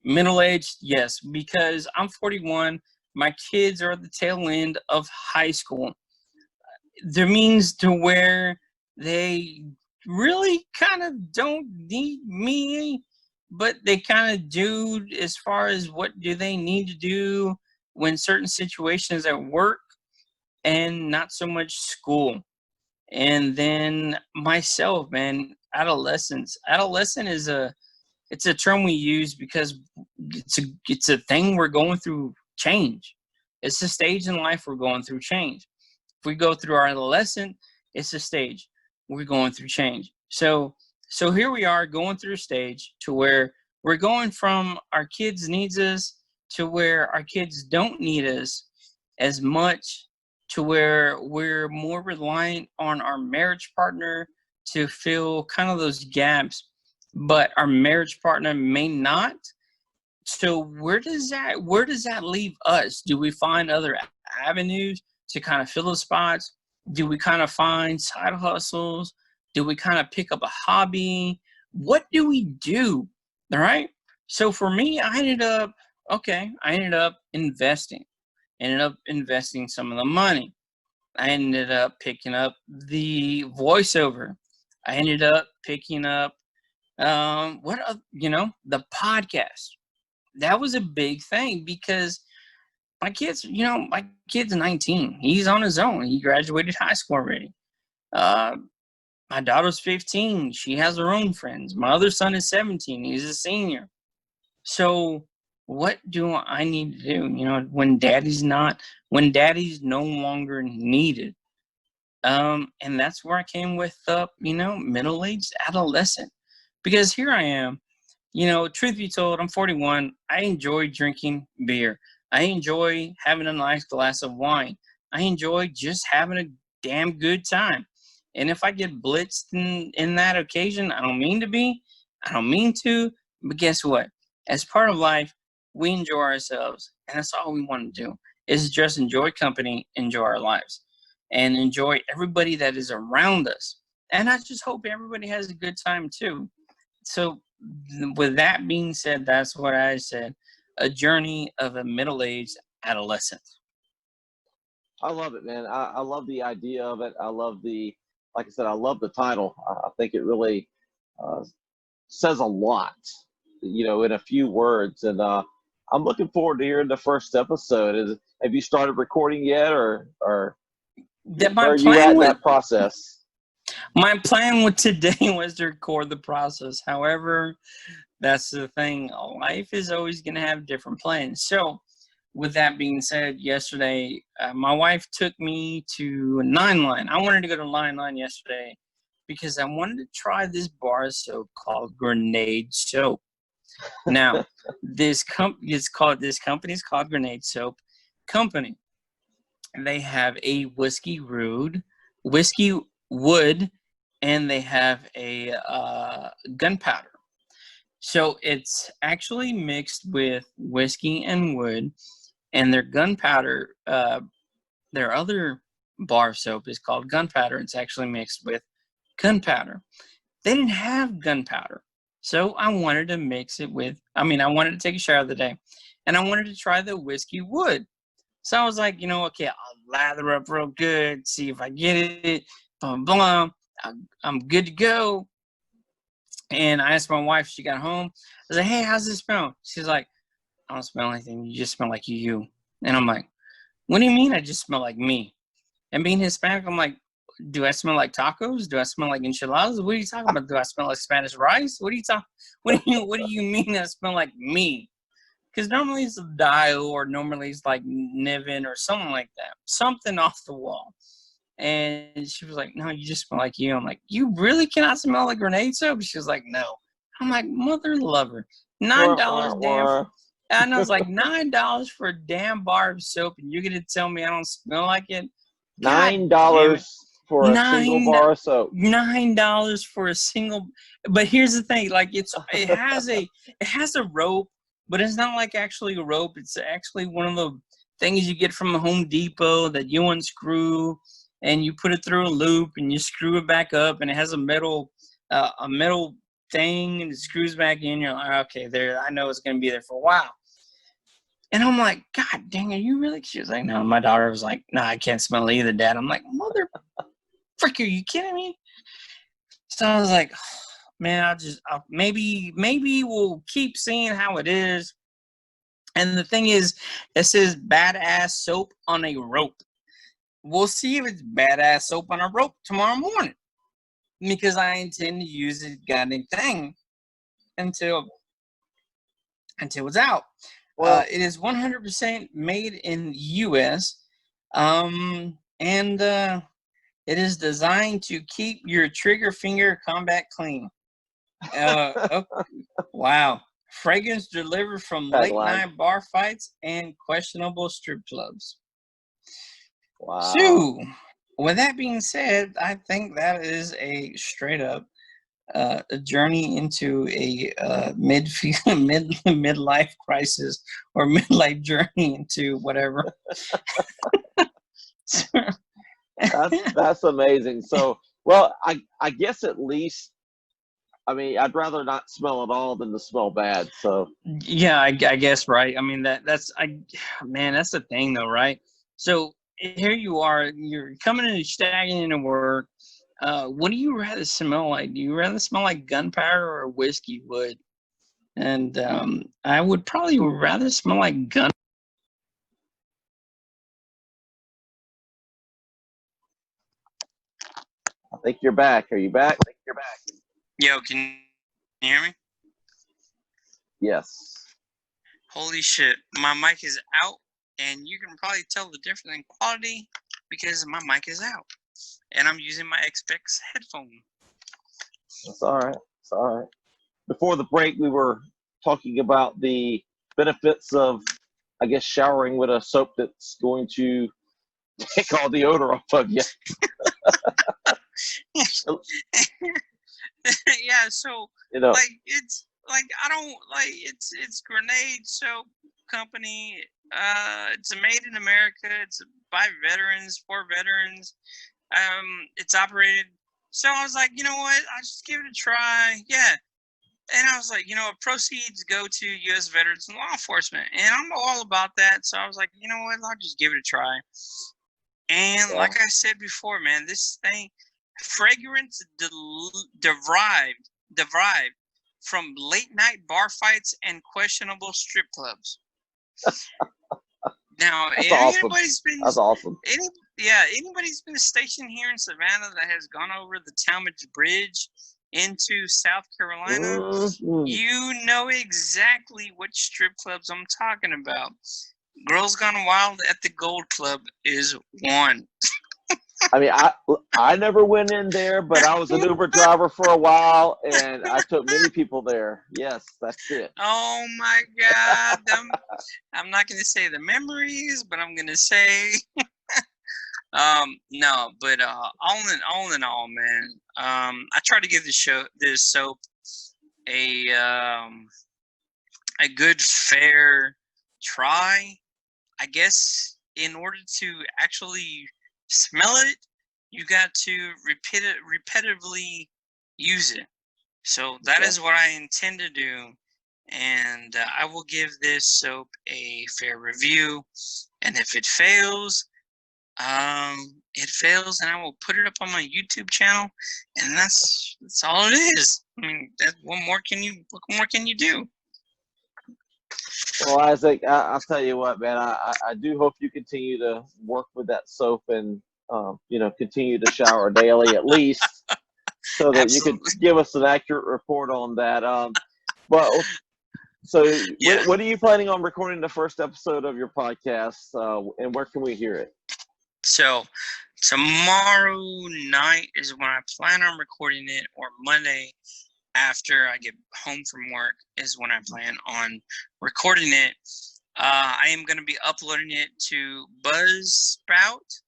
Middle-aged, yes, because I'm 41. My kids are at the tail end of high school. There means to where they really kind of don't need me, but they kind of do, as far as what do they need to do when certain situations at work, and not so much school. And then myself, man, adolescence. Adolescent is it's a term we use because it's a thing we're going through change. It's a stage in life we're going through change. If we go through our adolescent, it's a stage we're going through change. So here we are going through a stage to where we're going from our kids needs us to where our kids don't need us as much, to where we're more reliant on our marriage partner to fill kind of those gaps, but our marriage partner may not. So where does that leave us? Do we find other avenues to kind of fill those spots? Do we kind of find side hustles? Do we kind of pick up a hobby? What do we do? All right. So for me, I ended up investing. Ended up investing some of the money. I ended up picking up the voiceover. I ended up picking up the podcast. That was a big thing because my kid's 19. He's on his own. He graduated high school already. My daughter's 15. She has her own friends. My other son is 17. He's a senior. So what do I need to do? When daddy's no longer needed. And that's where I came with, Middle-Aged Adolescent. Because here I am, truth be told, I'm 41. I enjoy drinking beer. I enjoy having a nice glass of wine. I enjoy just having a damn good time. And if I get blitzed in that occasion, I don't mean to, but guess what? As part of life, we enjoy ourselves. And that's all we want to do is just enjoy company, enjoy our lives, and enjoy everybody that is around us. And I just hope everybody has a good time too. So with that being said, that's what I said. A journey of a middle-aged adolescent. I love it, man. I love the idea of it. I love like I said, I love the title. I think it really says a lot, in a few words. And I'm looking forward to hearing the first episode. Have you started recording yet, or where are you at in that process? My plan with today was to record the process. However, that's the thing. Life is always going to have different plans. So, with that being said, yesterday, my wife took me to Nine Line. I wanted to go to Nine Line yesterday because I wanted to try this bar soap called Grenade Soap. Now, this company's called Grenade Soap Company. They have a whiskey wood, and they have a gunpowder. So it's actually mixed with whiskey and wood, and their gunpowder, their other bar soap is called gunpowder. It's actually mixed with gunpowder. They didn't have gunpowder, so I wanted to I wanted to take a shower the day, and I wanted to try the whiskey wood. So I was like, okay, I'll lather up real good, see if I get it, blah, blah, I'm good to go. And I asked my wife, she got home. I was like, hey, how's this smell? She's like, I don't smell anything. You just smell like you. And I'm like, what do you mean I just smell like me? And being Hispanic, I'm like, do I smell like tacos? Do I smell like enchiladas? What are you talking about? Do I smell like Spanish rice? What do you mean I smell like me? Because normally it's Dio, or normally it's like Niven or something like that. Something off the wall. And she was like, no, you just smell like you. I'm like, you really cannot smell like Grenade soap? She was like, no. I'm like, mother lover. $9 damn. And I was like, $9 for a damn bar of soap, and you're going to tell me I don't smell like it? $9 for a single bar of soap. $9 for a single. But here's the thing. Like, it has a rope, but it's not like actually a rope. It's actually one of the things you get from the Home Depot that you unscrew, and you put it through a loop, and you screw it back up, and it has a metal thing, and it screws back in. You're like, okay, there. I know it's going to be there for a while. And I'm like, God dang, are you really? She was like, no. My daughter was like, no, I can't smell either, Dad. I'm like, mother frick, are you kidding me? So I was like, man, maybe we'll keep seeing how it is. And the thing is, it says badass soap on a rope. We'll see if it's badass soap on a rope tomorrow morning, because I intend to use this goddamn thing until it's out. Well, it is 100% made in the U.S. And it is designed to keep your trigger finger combat clean. Okay. Wow. Fragrance delivered from late night bar fights and questionable strip clubs. Wow. So, with that being said, I think that is a straight up a journey into a midlife crisis, or midlife journey into whatever. That's amazing. So Well, I guess at least, I mean, I'd rather not smell at all than to smell bad. So Yeah, I guess, right. I mean, man, that's the thing though, right? So here you are, you're coming in and staggering into work. What do you rather smell like? Do you rather smell like gunpowder or whiskey wood? And I would probably rather smell like gun. I think you're back. Are you back? Yo, can you hear me? Yes. Holy shit, my mic is out, and you can probably tell the difference in quality because my mic is out, and I'm using my XPX headphone. That's all right. It's all right. Before the break, we were talking about the benefits of, I guess, showering with a soap that's going to take all the odor off of you. Yeah, so You know, like it's like I don't like it's Grenade Soap Company. It's made in America. It's by veterans for veterans. It's operated. So I was like, you know what? I'll just give it a try. Yeah. And I was like, proceeds go to U.S. veterans and law enforcement, and I'm all about that. So I was like, you know what? I'll just give it a try. And yeah. like I said before, man, this thing, fragrance derived from late night bar fights and questionable strip clubs. Now, That's awesome. anybody's been That's awesome. anybody's been stationed here in Savannah that has gone over the Talmadge Bridge into South Carolina, you know exactly which strip clubs I'm talking about. Girls Gone Wild at the Gold Club is one. I mean, I never went in there, but I was an Uber driver for a while, and I took many people there. Yes, that's it. Oh my God! I'm not gonna say the memories, but I'm gonna say, no. But all in all, man, I try to give this soap a good fair try. I guess in order to actually smell it, you got to repetitively use it. So that is what I intend to do, and I will give this soap a fair review. And if it fails, and I will put it up on my YouTube channel, and that's all it is. I mean, what more can you do? Well, Isaac, I'll tell you what, man. I do hope you continue to work with that soap and continue to shower daily at least, so that you could give us an accurate report on that. But so, Yeah. what are you planning on recording the first episode of your podcast, and where can we hear it? So tomorrow night is when I plan on recording it, or Monday after I get home from work is when I plan on recording it. I am going to be uploading it to Buzzsprout,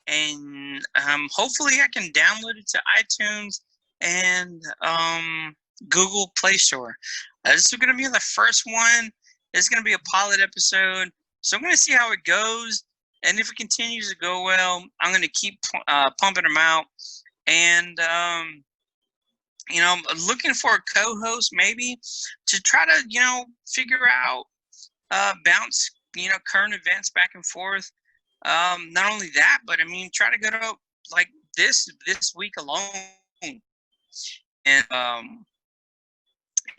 and hopefully I can download it to iTunes and Google Play Store. This is going to be the first one. It's going to be a pilot episode, so I'm going to see how it goes. And if it continues to go well, I'm going to keep pumping them out. And, I'm looking for a co-host maybe to try to, figure out, bounce, current events back and forth. Not only that, but I mean, try to go to like this week alone. And,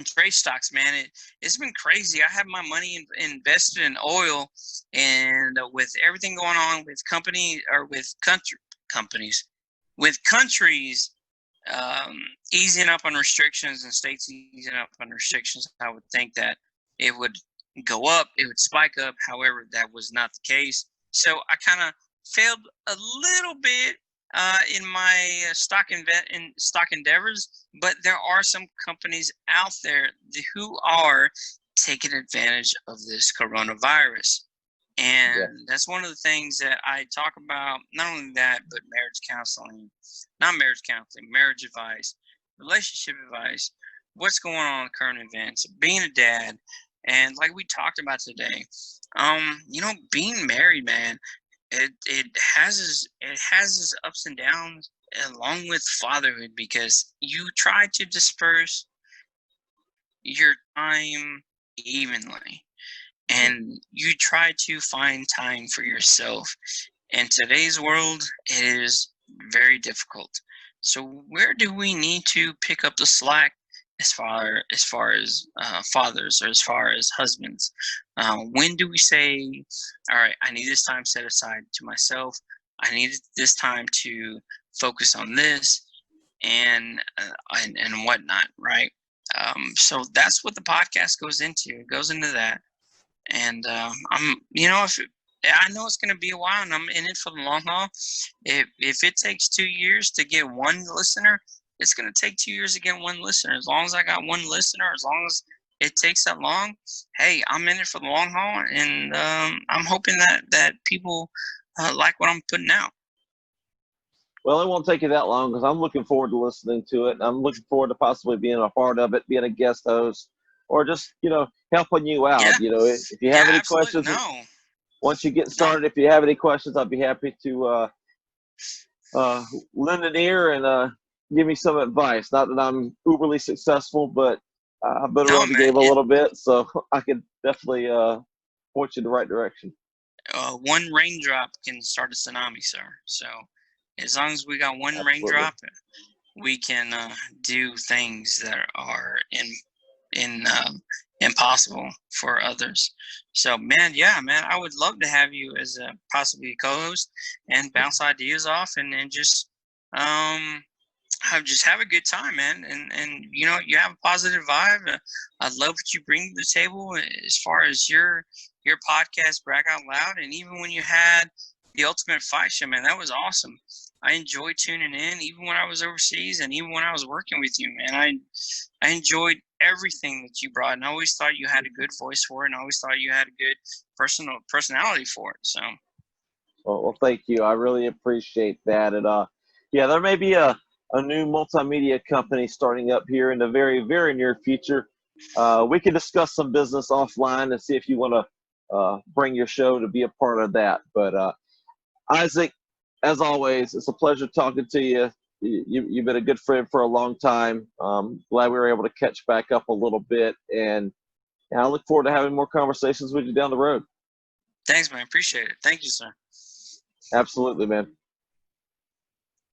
trade stocks, man, it's been crazy. I have my money invested in oil, and with everything going on with countries easing up on restrictions and states easing up on restrictions, I would think that it would go up, it would spike up. However, that was not the case. So I kind of failed a little bit in my stock endeavors, but there are some companies out there who are taking advantage of this coronavirus. And that's one of the things that I talk about. Not only that, but marriage advice, relationship advice, what's going on in current events, being a dad, and like we talked about today, being married, man, it has its ups and downs, along with fatherhood, because you try to disperse your time evenly, and you try to find time for yourself. In today's world, it is very difficult. So where do we need to pick up the slack as fathers, or as far as husbands? When do we say, all right, I need this time set aside to myself. I need this time to focus on this and whatnot, right? So that's what the podcast goes into. It goes into that, and I'm, if I know it's going to be a while, and I'm in it for the long haul. If it takes 2 years to get one listener, it's going to take 2 years to get one listener. As long as I got one listener, as long as it takes that long, hey, I'm in it for the long haul, and I'm hoping that people like what I'm putting out. Well, it won't take you that long because I'm looking forward to listening to it. And I'm looking forward to possibly being a part of it, being a guest host, or just, helping you out. Yeah. If you have any Absolutely. questions, No. once you get started, if you have any questions, I'd be happy to lend an ear and give me some advice. Not that I'm uberly successful, but I've been around the game a little bit, so I can definitely point you in the right direction. One raindrop can start a tsunami, sir. So as long as we got one Absolutely. raindrop, we can do things that are impossible for others. So, man, I would love to have you as a possibly co-host and bounce ideas off, and just have a good time, man. And you have a positive vibe. I love what you bring to the table as far as your podcast, Bragg Out Loud, and even when you had the Ultimate Fight Show, man, that was awesome. I enjoyed tuning in, even when I was overseas, and even when I was working with you, man. I enjoyed everything that you brought, and I always thought you had a good voice for it, and I always thought you had a good personality for it. So, well, thank you. I really appreciate that. And there may be a new multimedia company starting up here in the very, very near future. We can discuss some business offline and see if you want to bring your show to be a part of that. But Isaac, as always, it's a pleasure talking to you. You've been a good friend for a long time. Glad we were able to catch back up a little bit, and I look forward to having more conversations with you down the road. Thanks, man. Appreciate it. Thank you, sir. Absolutely, man.